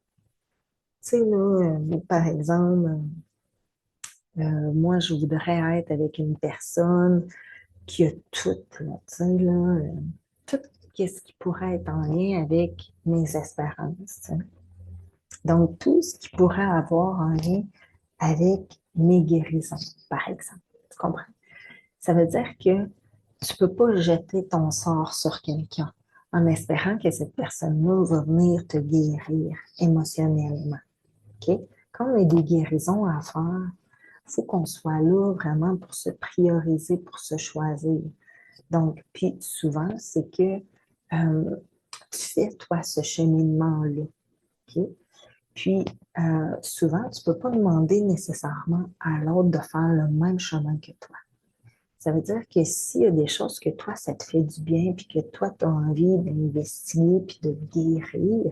Tu sais, là, par exemple, moi, je voudrais être avec une personne qui a tout, là, tu sais, là, tout ce qui pourrait être en lien avec mes espérances, tu sais. Donc, tout ce qui pourrait avoir un lien avec mes guérisons, par exemple. Tu comprends? Ça veut dire que tu ne peux pas jeter ton sort sur quelqu'un en espérant que cette personne-là va venir te guérir émotionnellement. OK? Quand on a des guérisons à faire, il faut qu'on soit là vraiment pour se prioriser, pour se choisir. Donc, puis souvent, c'est que tu fais, toi, ce cheminement-là. OK? Puis, souvent, tu ne peux pas demander nécessairement à l'autre de faire le même chemin que toi. Ça veut dire que s'il y a des choses que toi, ça te fait du bien, puis que toi, tu as envie d'investiguer, puis de guérir,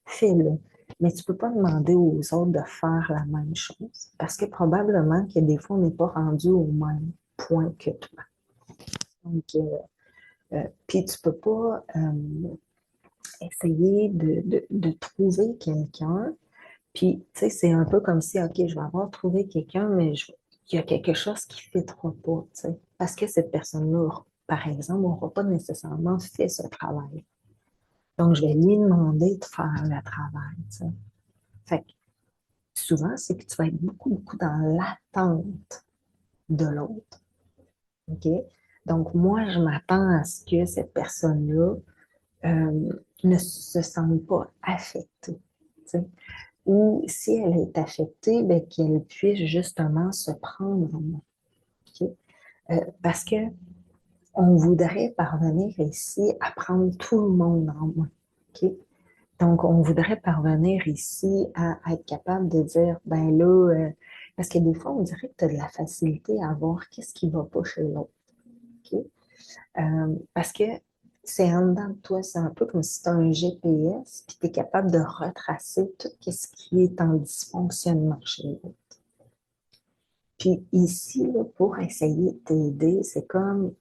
fais-le. Mais tu ne peux pas demander aux autres de faire la même chose. Parce que probablement que des fois, on n'est pas rendu au même point que toi. Donc, puis tu ne peux pas essayer de trouver quelqu'un. Puis, tu sais, c'est un peu comme si, OK, je vais avoir trouvé quelqu'un, mais il y a quelque chose qui ne fitera pas, tu sais. Parce que cette personne-là, par exemple, n'aura pas nécessairement fait ce travail. Donc, je vais lui demander de faire le travail, tu sais. Fait que souvent, c'est que tu vas être beaucoup, beaucoup dans l'attente de l'autre. OK? Donc, moi, je m'attends à ce que cette personne-là ne se sente pas affectée. Tu sais. Ou si elle est affectée, ben, qu'elle puisse justement se prendre en main. OK? Parce que on voudrait parvenir ici à prendre tout le monde en main. OK? Donc, on voudrait parvenir ici à être capable de dire, ben là, parce que des fois, on dirait que tu as de la facilité à voir qu'est-ce qui ne va pas chez l'autre. OK? Parce que c'est en dedans de toi, c'est un peu comme si tu as un GPS, puis tu es capable de retracer tout ce qui est en dysfonctionnement chez l'autre. Puis ici, là, pour essayer de t'aider, c'est comme,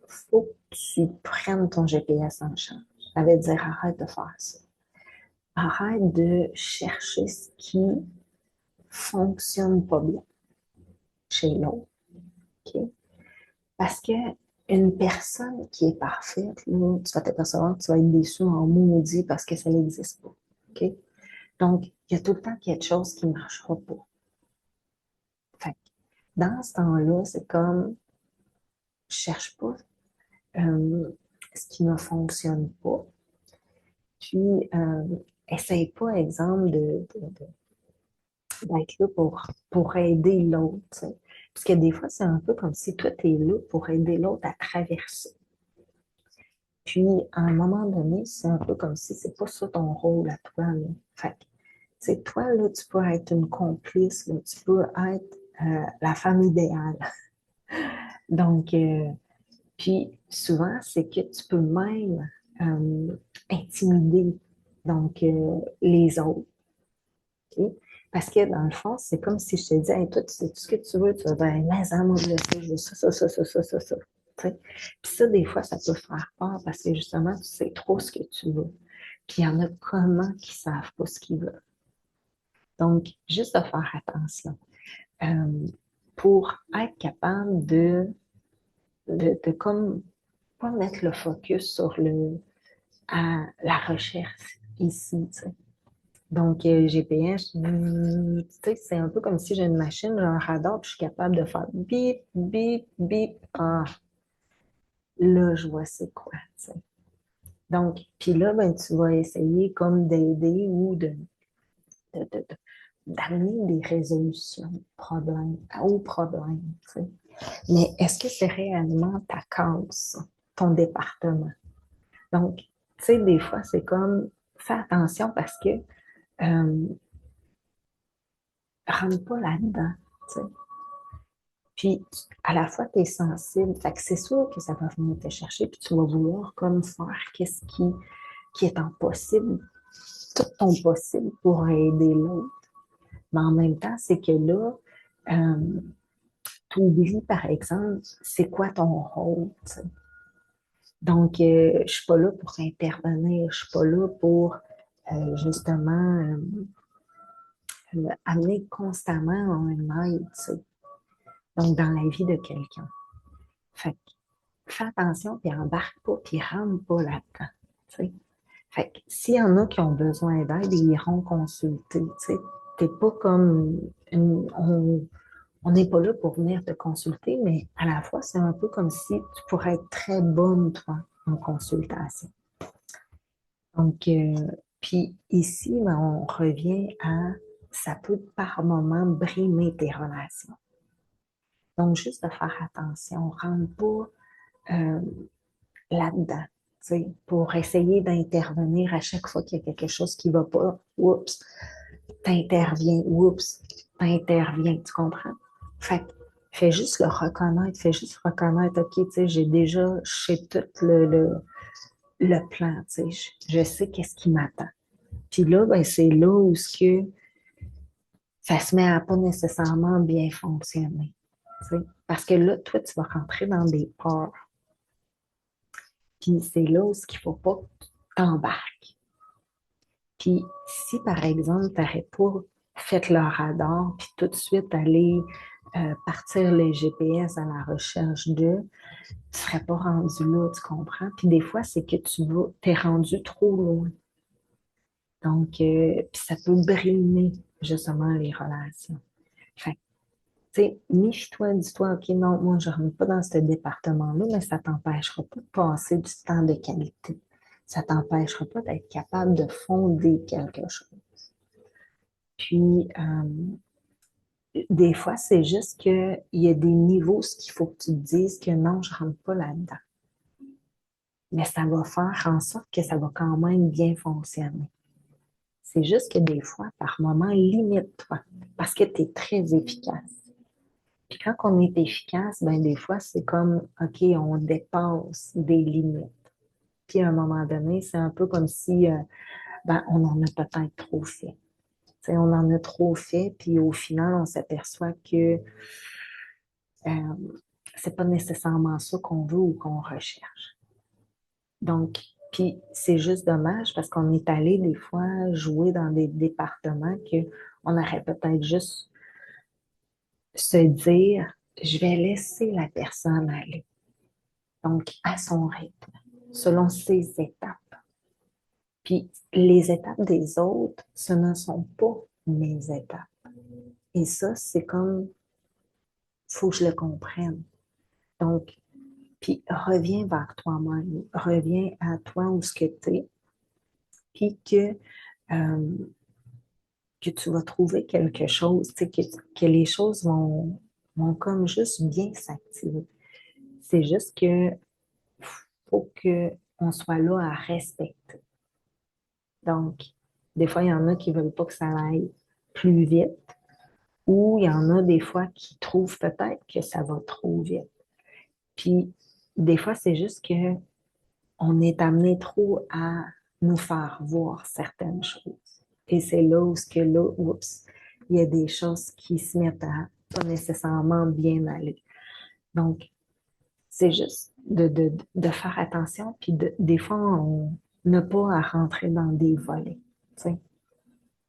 faut que tu prennes ton GPS en charge. Ça veut dire, arrête de faire ça. Arrête de chercher ce qui fonctionne pas bien chez l'autre. OK? Parce que une personne qui est parfaite, là, tu vas t'apercevoir que tu vas être déçu en maudit parce que ça n'existe pas. OK? Donc, il y a tout le temps quelque chose qui ne marchera pas. Fait que dans ce temps-là, c'est comme, je cherche pas ce qui ne fonctionne pas. Puis, essaye pas, exemple, d'être là pour aider l'autre. Tu sais. Parce que des fois, c'est un peu comme si toi, tu es là pour aider l'autre à traverser. Puis, à un moment donné, c'est un peu comme si c'est pas ça ton rôle à toi. Là. Fait que, c'est toi, là, tu peux être une complice, là, tu peux être la femme idéale. Donc, Puis souvent, c'est que tu peux même intimider donc les autres. OK? Parce que dans le fond, c'est comme si je te disais, hey, toi, tu sais tout ce que tu veux, tu vas dire, mais ça, moi, je veux ça, ça, ça, ça, ça, ça, ça. Tu sais? Puis ça, des fois, ça peut faire peur parce que justement, tu sais trop ce que tu veux. Puis il y en a comment qui savent pas ce qu'ils veulent. Donc, juste de faire attention. Euh, pour être capable de comme pas mettre le focus sur la recherche ici, tu sais. Donc, GPS, tu sais, c'est un peu comme si j'ai une machine, j'ai un radar, puis je suis capable de faire bip, bip, bip. Ah, là, je vois c'est quoi, tu sais. Donc, puis là, ben, tu vas essayer comme d'aider ou de- de- de- d'amener des résolutions aux problèmes, tu sais. Mais est-ce que c'est réellement ta cause, ton département? Donc, tu sais, des fois, c'est comme, fais attention parce que rentre pas là-dedans, tu sais. Puis, à la fois, tu es sensible. Fait que c'est sûr que ça va venir te chercher, puis tu vas vouloir comme faire qu'est-ce qui est en possible, tout ton possible pour aider l'autre. Mais en même temps, c'est que là, tu oublies, par exemple, c'est quoi ton rôle, tu sais. Donc, je suis pas là pour intervenir, je suis pas là pour justement amener constamment un aide, tu sais. Donc, dans la vie de quelqu'un. Fait que fais attention, puis embarque pas, puis rentre pas là-dedans. Tu sais. Fait que s'il y en a qui ont besoin d'aide, ils iront consulter. Tu sais. T'es pas comme on n'est pas là pour venir te consulter, mais à la fois, c'est un peu comme si tu pourrais être très bonne, toi, en consultation. Donc, puis ici, ben, on revient à ça peut par moment brimer tes relations. Donc, juste de faire attention, on ne rentre pas là-dedans, tu sais, pour essayer d'intervenir à chaque fois qu'il y a quelque chose qui ne va pas. Oups, t'interviens, oups, t'interviens, tu comprends? Fait que fais juste le reconnaître, fais juste reconnaître, OK, tu sais, j'ai déjà, je sais tout le plan, tu sais, je sais qu'est-ce qui m'attend. Puis là, ben, c'est là où ce que ça se met à pas nécessairement bien fonctionner. Tu sais. Parce que là, toi, tu vas rentrer dans des peurs. Puis c'est là où il ne faut pas que tu t'embarques. Puis si, par exemple, tu n'aurais pas fait le radar, puis tout de suite aller partir les GPS à la recherche d'eux, tu ne serais pas rendu là, tu comprends? Puis des fois, c'est que tu es rendu trop loin. Donc, puis ça peut brimer justement les relations. Fait tu sais, méfie-toi, dis-toi, OK, non, moi, je ne rentre pas dans ce département-là, mais ça ne t'empêchera pas de passer du temps de qualité. Ça ne t'empêchera pas d'être capable de fonder quelque chose. Puis, des fois, c'est juste qu'il y a des niveaux, ce qu'il faut que tu te dises que non, je ne rentre pas là-dedans. Mais ça va faire en sorte que ça va quand même bien fonctionner. C'est juste que des fois, par moment, limite-toi parce que tu es très efficace. Puis quand on est efficace, ben des fois, c'est comme, OK, on dépasse des limites. Puis à un moment donné, c'est un peu comme si ben, on en a peut-être trop fait. T'sais, on en a trop fait, puis au final, on s'aperçoit que c'est pas nécessairement ça qu'on veut ou qu'on recherche. Donc, puis c'est juste dommage parce qu'on est allé des fois jouer dans des départements qu'on aurait peut-être juste se dire, je vais laisser la personne aller. Donc, à son rythme, selon ses étapes. Puis, les étapes des autres, ce ne sont pas mes étapes. Et ça, c'est comme, faut que je le comprenne. Donc, puis reviens vers toi-même, reviens à toi où ce que tu es, puis que tu vas trouver quelque chose, tu sais, que les choses vont comme juste bien s'activer. C'est juste que faut qu'on soit là à respecter. Donc, des fois, il y en a qui ne veulent pas que ça aille plus vite, ou il y en a des fois qui trouvent peut-être que ça va trop vite. Puis, des fois, c'est juste que on est amené trop à nous faire voir certaines choses. Et c'est là où, oups, il y a des choses qui se mettent à pas nécessairement bien aller. Donc, c'est juste de faire attention, puis des fois, on n'a pas à rentrer dans des volets. Tu sais.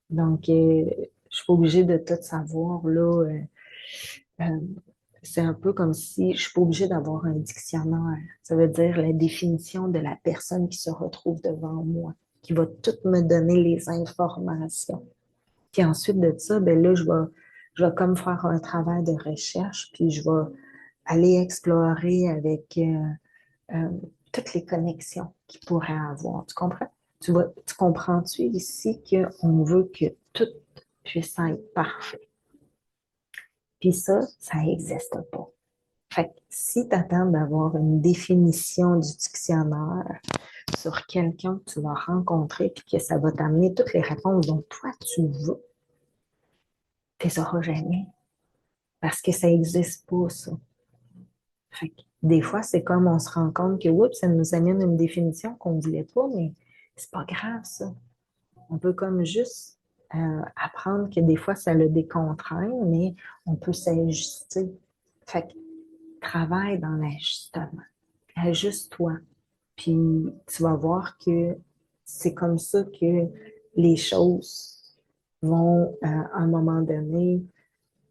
Donc, je suis pas obligée de tout savoir, là. Euh, c'est un peu comme si je suis pas obligée d'avoir un dictionnaire. Ça veut dire la définition de la personne qui se retrouve devant moi, qui va tout me donner les informations. Puis ensuite de ça, ben là, je vais comme faire un travail de recherche, puis je vais aller explorer avec euh, toutes les connexions qu'il pourrait avoir. Tu comprends? Tu comprends-tu ici qu'on veut que tout puisse être parfait? Puis ça n'existe pas. Fait que si tu attends d'avoir une définition du dictionnaire sur quelqu'un que tu vas rencontrer puis que ça va t'amener toutes les réponses dont toi tu veux, tu les auras jamais. Parce que ça n'existe pas, ça. Fait que des fois, c'est comme on se rend compte que, oups, ça nous amène une définition qu'on ne voulait pas, mais c'est pas grave, ça. On peut comme juste apprendre que des fois, ça le décontraint, mais on peut s'ajuster. Fait que travaille dans l'ajustement. Ajuste-toi. Puis tu vas voir que c'est comme ça que les choses vont, à un moment donné,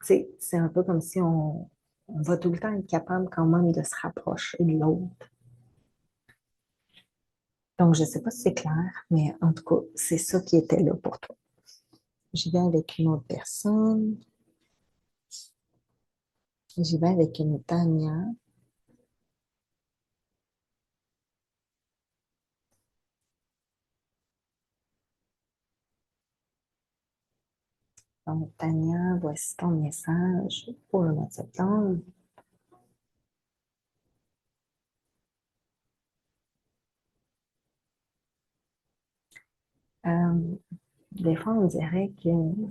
tu sais, c'est un peu comme si on va tout le temps être capable quand même de se rapprocher de l'autre. Donc, je ne sais pas si c'est clair, mais en tout cas, c'est ça qui était là pour toi. J'y vais avec une autre personne. J'y vais avec une Tania. Donc, Tania, voici ton message pour le mois de septembre. Euh, des fois, on dirait qu'il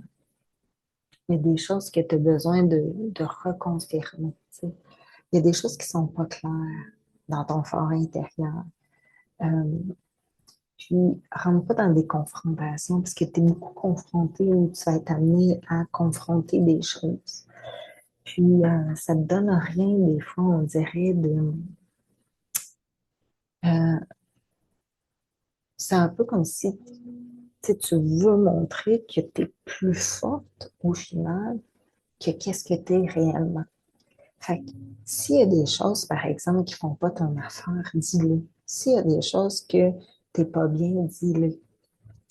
y a des choses que tu as besoin de reconfirmer. Tu sais. Il y a des choses qui ne sont pas claires dans ton fort intérieur. Euh, Puis, rentre pas dans des confrontations parce que tu es beaucoup confronté ou tu vas être amené à confronter des choses. Puis, ça te donne rien, des fois, on dirait euh, c'est un peu comme si tu veux montrer que tu es plus forte au final que qu'est-ce que tu es réellement. Fait que s'il y a des choses, par exemple, qui font pas ton affaire, dis-le. S'il y a des choses que t'es pas bien, dis-le.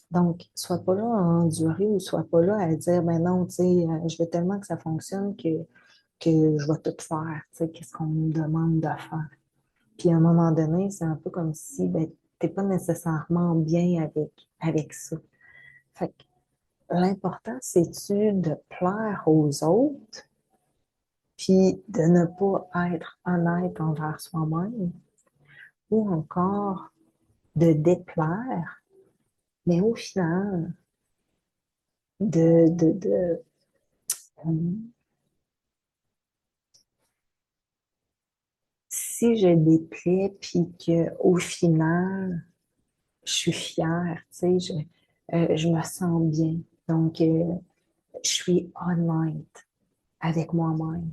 Donc, sois pas là à endurer ou sois pas là à dire, ben non, tu sais, je veux tellement que ça fonctionne que je vais tout faire, tu sais, qu'est-ce qu'on me demande de faire. Puis à un moment donné, c'est un peu comme si, ben, t'es pas nécessairement bien avec ça. Fait que l'important, c'est-tu de plaire aux autres, puis de ne pas être honnête envers soi-même, ou encore de déplaire, mais au final, de si je déplais, puis qu'au final, je suis fière, tu sais, je me sens bien. Donc, je suis honnête avec moi-même.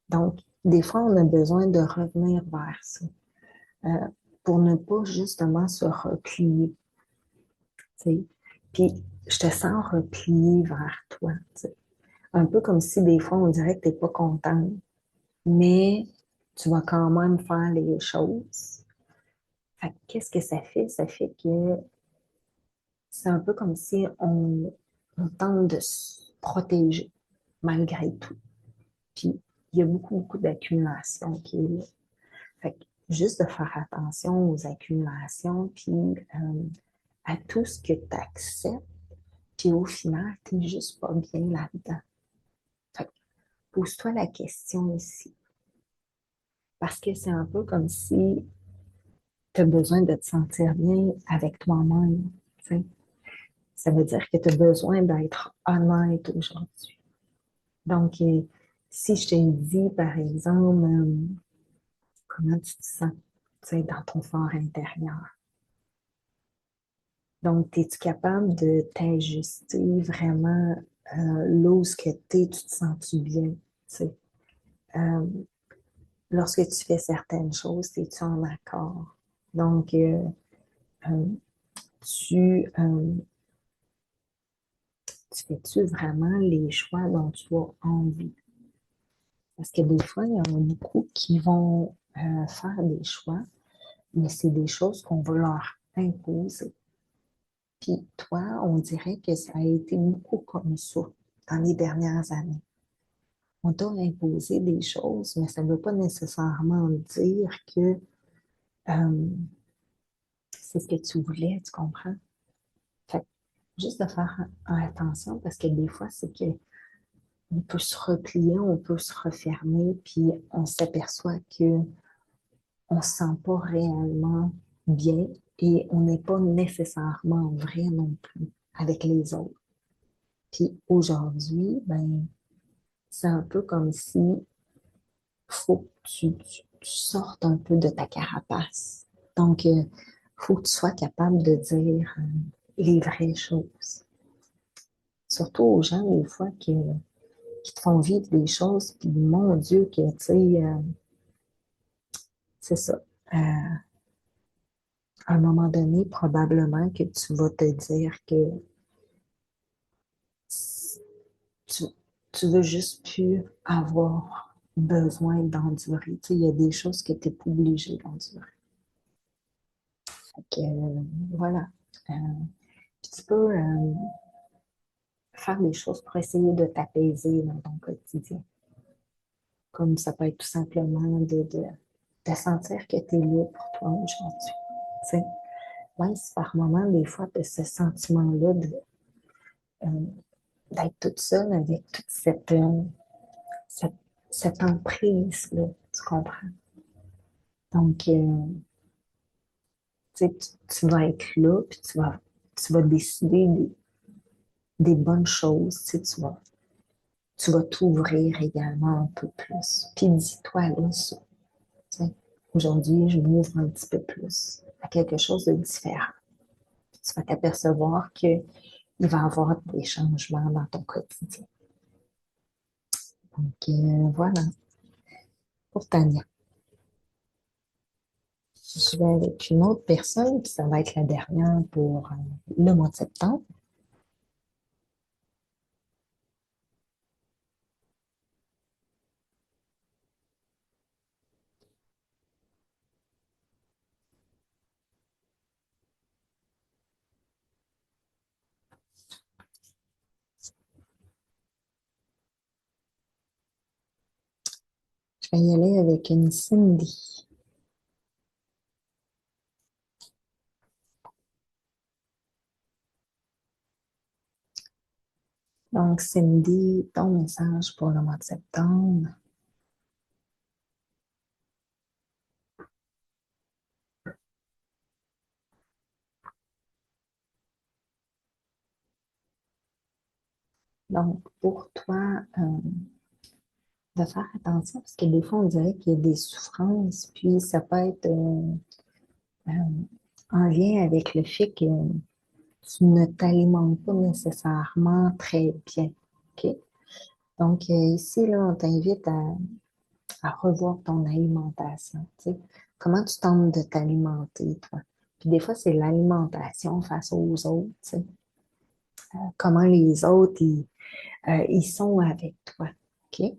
Donc, des fois, on a besoin de revenir vers ça euh, pour ne pas justement se replier, tu sais. Puis, je te sens replié vers toi, tu sais. Un peu comme si des fois, on dirait que tu n'es pas contente, mais tu vas quand même faire les choses. Fait que qu'est-ce que ça fait? Ça fait que c'est un peu comme si on tente de se protéger malgré tout. Puis, il y a beaucoup, beaucoup d'accumulation qui est là. Fait que juste de faire attention aux accumulations, puis à tout ce que tu acceptes, puis au final, tu n'es juste pas bien là-dedans. Fait que pose-toi la question ici. Parce que c'est un peu comme si tu as besoin de te sentir bien avec toi-même. Tu sais. Ça veut dire que tu as besoin d'être honnête aujourd'hui. Donc, si je te dis, par exemple, comment tu te sens, tu sais, dans ton fort intérieur. Donc, es-tu capable de t'ajuster vraiment là où ce que t'es, tu te sens-tu bien, tu sais? Euh, Lorsque tu fais certaines choses, es-tu en accord? Donc, euh, tu, euh, tu fais-tu vraiment les choix dont tu as envie? Parce que des fois, il y en a beaucoup qui vont faire des choix, mais c'est des choses qu'on va leur imposer. Puis toi, on dirait que ça a été beaucoup comme ça dans les dernières années. On t'a imposé des choses, mais ça ne veut pas nécessairement dire que euh, c'est ce que tu voulais, tu comprends? Fait que juste de faire attention parce que des fois, c'est que on peut se replier, on peut se refermer, puis on s'aperçoit que on se sent pas réellement bien et on n'est pas nécessairement vrai non plus avec les autres. Puis aujourd'hui, ben, c'est un peu comme si faut que tu sortes un peu de ta carapace. Donc, faut que tu sois capable de dire les vraies choses. Surtout aux gens, des fois, qui te font vivre des choses, puis mon Dieu, que, tu sais, c'est ça. À un moment donné, probablement que tu vas te dire que tu, tu veux juste plus avoir besoin d'endurer. Tu sais, il y a des choses que tu n'es pas obligé d'endurer. Fait que, voilà. Euh, Puis tu peux faire des choses pour essayer de t'apaiser dans ton quotidien. Comme ça peut être tout simplement de sentir que tu es là pour toi aujourd'hui. Tu sais, même si par moment, des fois, tu as ce sentiment-là euh, d'être toute seule avec toute cette, cette emprise-là, tu comprends? Donc, tu sais, tu vas être là, puis tu vas décider des bonnes choses, tu vas t'ouvrir également un peu plus. Puis dis-toi là, ça, tu sais, aujourd'hui, je m'ouvre un petit peu plus à quelque chose de différent. Puis tu vas t'apercevoir qu'il va y avoir des changements dans ton quotidien. Donc, voilà, pour Tania. Je vais avec une autre personne, puis ça va être la dernière pour le mois de septembre. Je vais y aller avec une Cindy. Donc, Cindy, ton message pour le mois de septembre. Donc, pour toi, de faire attention parce que des fois, on dirait qu'il y a des souffrances, puis ça peut être euh, en lien avec le fait que tu ne t'alimentes pas nécessairement très bien. OK? Donc, ici, là, on t'invite à revoir ton alimentation. Tu sais. Comment tu tentes de t'alimenter, toi? Puis des fois, c'est l'alimentation face aux autres. Tu sais. Comment les autres, ils sont avec toi. OK?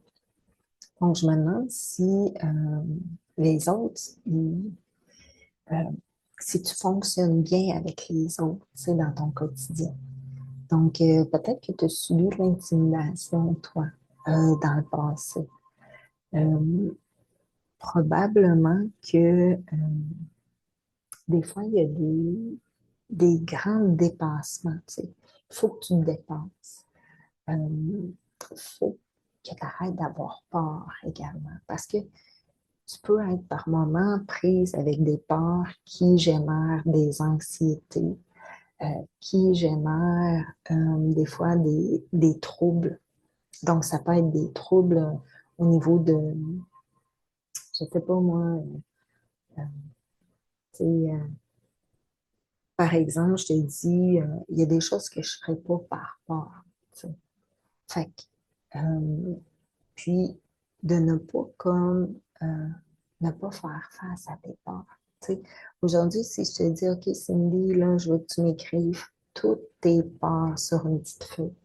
Donc, je me demande si les autres, euh, si tu fonctionnes bien avec les autres, tu sais, dans ton quotidien. Donc, peut-être que tu as subi de l'intimidation, toi, dans le passé. Euh, Probablement que des fois, il y a des grands dépassements, tu sais. Il faut que tu te dépasses. Il faut que tu arrêtes d'avoir peur également. Parce que tu peux être par moments prise avec des peurs qui génèrent des anxiétés, qui génèrent des fois des troubles. Donc, ça peut être des troubles au niveau je sais pas moi, euh, tu sais, par exemple, je te dis, il y a des choses que je ne ferais pas par peur. Tu sais. Fait que, puis, de ne pas comme, ne pas faire face à tes peurs. Tu sais. Aujourd'hui, si je te dis, OK, Cindy, là, je veux que tu m'écrives toutes tes peurs sur une petite feuille.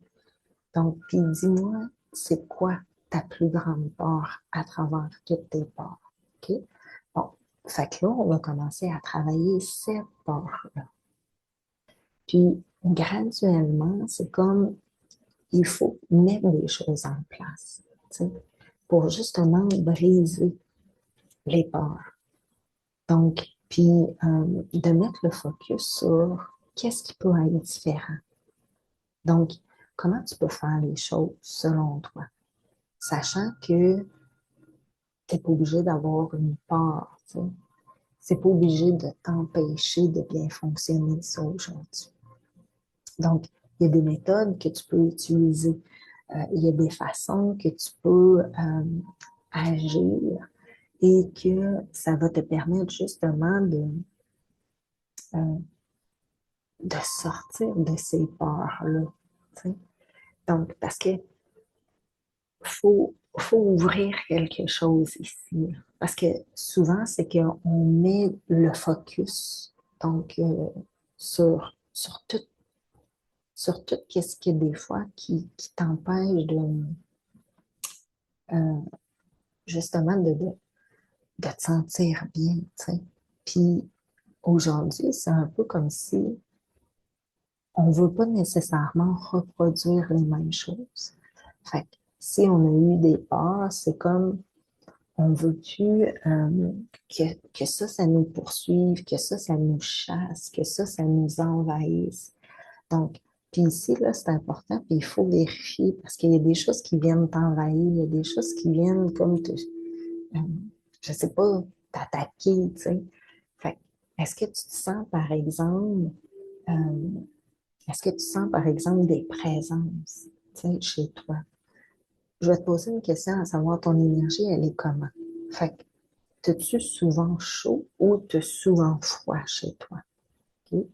Donc, puis dis-moi, c'est quoi ta plus grande peur à travers toutes tes peurs? OK? Bon, fait que là, on va commencer à travailler cette peur-là. Puis, graduellement, c'est comme, il faut mettre des choses en place, tu sais, pour justement briser les peurs. Donc, puis, de mettre le focus sur qu'est-ce qui peut être différent. Donc, comment tu peux faire les choses selon toi, sachant que tu n'es pas obligé d'avoir une peur, tu sais. C'est pas obligé de t'empêcher de bien fonctionner ça aujourd'hui. Donc, il y a des méthodes que tu peux utiliser. Il y a des façons que tu peux agir et que ça va te permettre justement euh, de sortir de ces peurs-là. Tu sais. Donc, parce que faut ouvrir quelque chose ici. Parce que souvent, c'est qu'on met le focus donc, sur tout ce qui est des fois qui t'empêche euh, justement de te sentir bien, tu sais. Puis aujourd'hui, c'est un peu comme si on ne veut pas nécessairement reproduire les mêmes choses. Fait que si on a eu des peurs, c'est comme on veut plus que ça nous poursuive, que ça nous chasse, que ça nous envahisse. Donc, puis ici, là, c'est important, puis il faut vérifier parce qu'il y a des choses qui viennent t'envahir, il y a des choses qui viennent comme te, je sais pas, t'attaquer, tu sais. Fait est-ce que tu te sens, par exemple, euh, est-ce que tu sens, par exemple, des présences, tu sais, chez toi? Je vais te poser une question à savoir ton énergie, elle est comment? Fait que, t'as-tu souvent chaud ou t'as souvent froid chez toi? OK?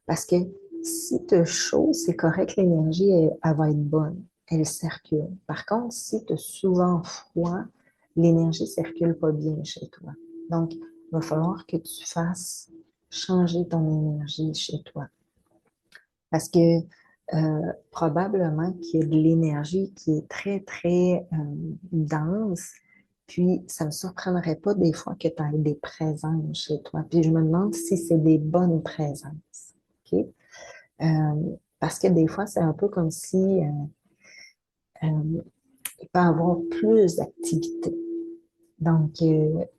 Parce que si tu as chaud, c'est correct, l'énergie, elle va être bonne. Elle circule. Par contre, si tu as souvent froid, l'énergie ne circule pas bien chez toi. Donc, il va falloir que tu fasses changer ton énergie chez toi. Parce que probablement qu'il y a de l'énergie qui est très, très dense. Puis, ça ne me surprendrait pas des fois que tu aies des présences chez toi. Puis, je me demande si c'est des bonnes présences. OK? Parce que des fois, c'est un peu comme si il peut y avoir plus d'activités. Donc,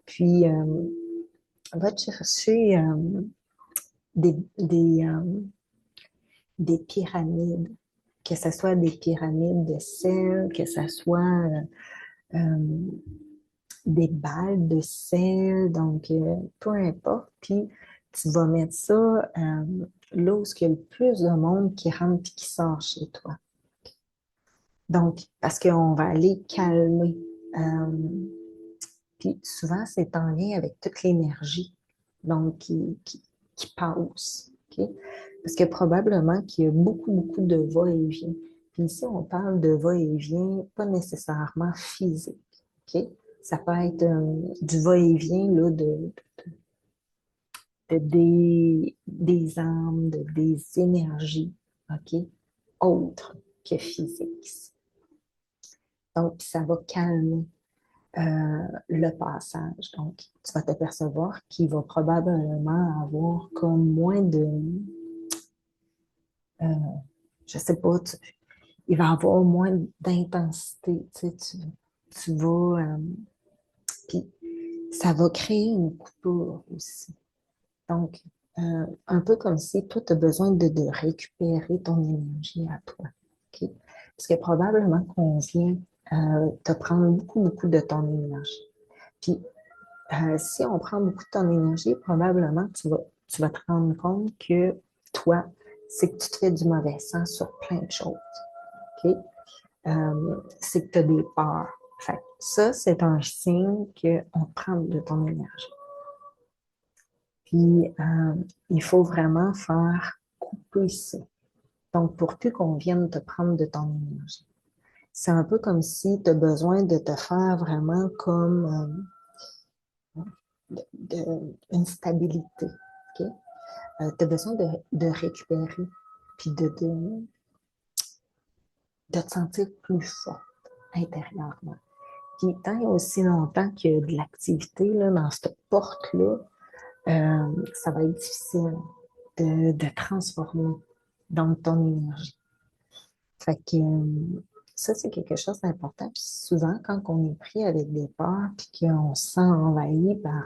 puis, va te chercher des pyramides, que ce soit des pyramides de sel, que ce soit euh, des balles de sel, donc peu importe. Puis, tu vas mettre ça là où il y a le plus de monde qui rentre et qui sort chez toi. Donc, parce qu'on va aller calmer. Euh, Puis souvent, c'est en lien avec toute l'énergie donc qui passe. OK? Parce que probablement qu'il y a beaucoup, beaucoup de va-et-vient. Puis ici, on parle de va-et-vient, pas nécessairement physique. OK? Ça peut être du va-et-vient là, des âmes, des énergies, OK? Autres que physiques. Donc, ça va calmer le passage. Donc, tu vas t'apercevoir qu'il va probablement avoir comme moins de, euh, je sais pas, il va avoir moins d'intensité. Tu vas, puis ça va créer une coupure aussi. Donc, un peu comme si toi, tu as besoin de récupérer ton énergie à toi. OK? Parce que probablement qu'on vient te prendre beaucoup, beaucoup de ton énergie. Puis, si on prend beaucoup de ton énergie, probablement tu vas te rendre compte que toi, c'est que tu te fais du mauvais sens sur plein de choses. OK? C'est que tu as des peurs. Fait que ça, c'est un signe qu'on prend de ton énergie. Puis, il faut vraiment faire couper ça. Donc, pour plus qu'on vienne te prendre de ton énergie. C'est un peu comme si tu as besoin de te faire vraiment comme une stabilité. OK? Tu as besoin de récupérer, puis de te sentir plus fort intérieurement. Puis tant et aussi longtemps qu'il y a de l'activité là, dans cette porte-là, ça va être difficile de transformer donc ton énergie. Fait que ça, c'est quelque chose d'important. Puis souvent, quand on est pris avec des peurs, puis qu'on se sent envahi par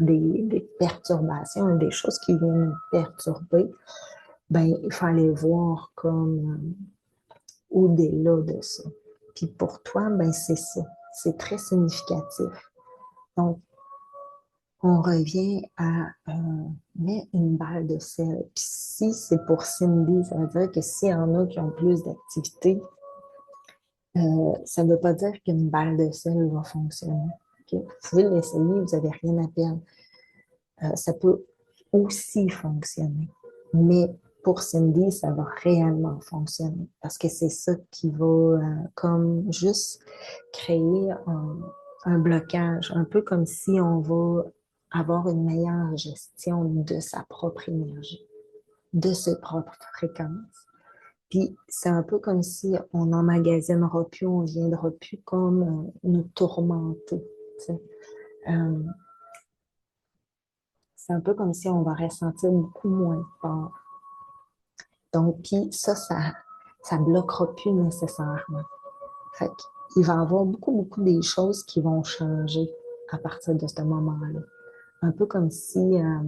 des perturbations et des choses qui viennent nous perturber, ben il faut aller voir comme au-delà de ça. Puis pour toi, ben c'est ça. C'est très significatif. Donc, on revient à mettre une balle de sel. Puis si c'est pour Cindy, ça veut dire que s'il y en a qui ont plus d'activités, ça ne veut pas dire qu'une balle de sel va fonctionner. Okay? Vous pouvez l'essayer, vous n'avez rien à perdre. Ça peut aussi fonctionner. Mais pour Cindy, ça va réellement fonctionner parce que c'est ça qui va comme juste créer un blocage, un peu comme si on va avoir une meilleure gestion de sa propre énergie, de ses propres fréquences. Puis c'est un peu comme si on n'emmagasinera plus, on ne viendra plus comme nous tourmenter. Tu sais. Euh, c'est un peu comme si on va ressentir beaucoup moins fort. Donc, puis ça bloquera plus nécessairement. Fait qu'il va y avoir beaucoup des choses qui vont changer à partir de ce moment-là. Un peu comme si, euh,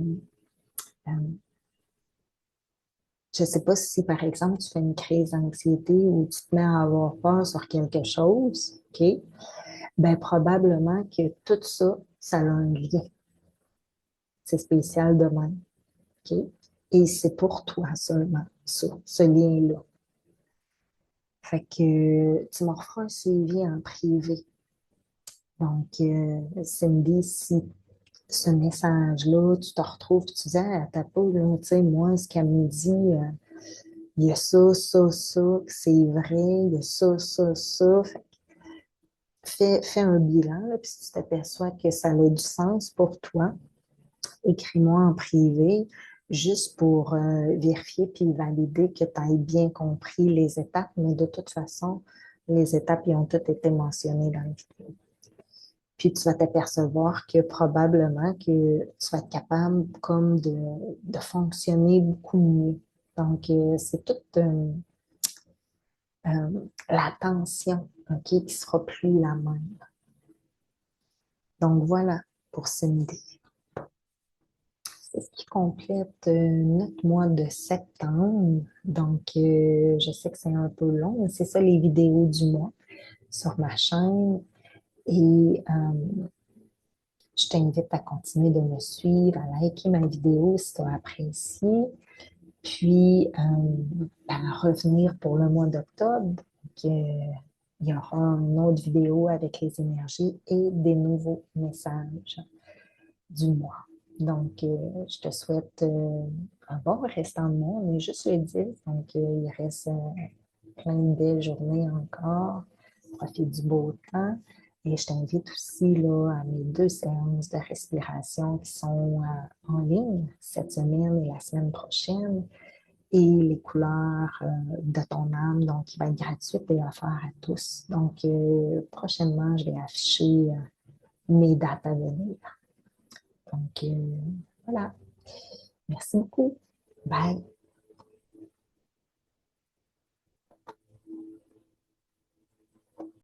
je ne sais pas si, par exemple, tu fais une crise d'anxiété ou tu te mets à avoir peur sur quelque chose, OK? Ben, probablement que tout ça, ça a un lien. C'est spécial de même, OK? Et c'est pour toi seulement, ça, ce lien-là. Fait que tu m'en referas un suivi en privé. Donc, Cindy, si ce message-là, tu te retrouves, tu dis, ah, t'as pas, là, tu sais, moi, ce qu'elle me dit, il y a ça, c'est vrai, il y a ça. Fais un bilan, là, puis si tu t'aperçois que ça a du sens pour toi, écris-moi en privé, juste pour vérifier puis valider que tu as bien compris les étapes, mais de toute façon, les étapes, ils ont toutes été mentionnées dans le vidéo. Puis tu vas t'apercevoir que probablement que tu vas être capable comme de fonctionner beaucoup mieux. Donc, c'est toute l'attention, OK, qui sera plus la même. Donc, voilà pour Cindy. C'est ce qui complète notre mois de septembre. Donc, je sais que c'est un peu long, mais c'est ça les vidéos du mois sur ma chaîne. Et je t'invite à continuer de me suivre, à liker ma vidéo si tu as apprécié. Puis, à revenir pour le mois d'octobre. Il y aura une autre vidéo avec les énergies et des nouveaux messages du mois. Donc, je te souhaite un bon restant de mois. On est juste le 10, donc il reste plein de belles journées encore. Profite du beau temps. Et je t'invite aussi là, à mes 2 séances de respiration qui sont en ligne cette semaine et la semaine prochaine. Et les couleurs de ton âme, donc qui va être gratuite et offerte à tous. Donc, prochainement, je vais afficher mes dates à venir. Donc, voilà. Merci beaucoup. Bye.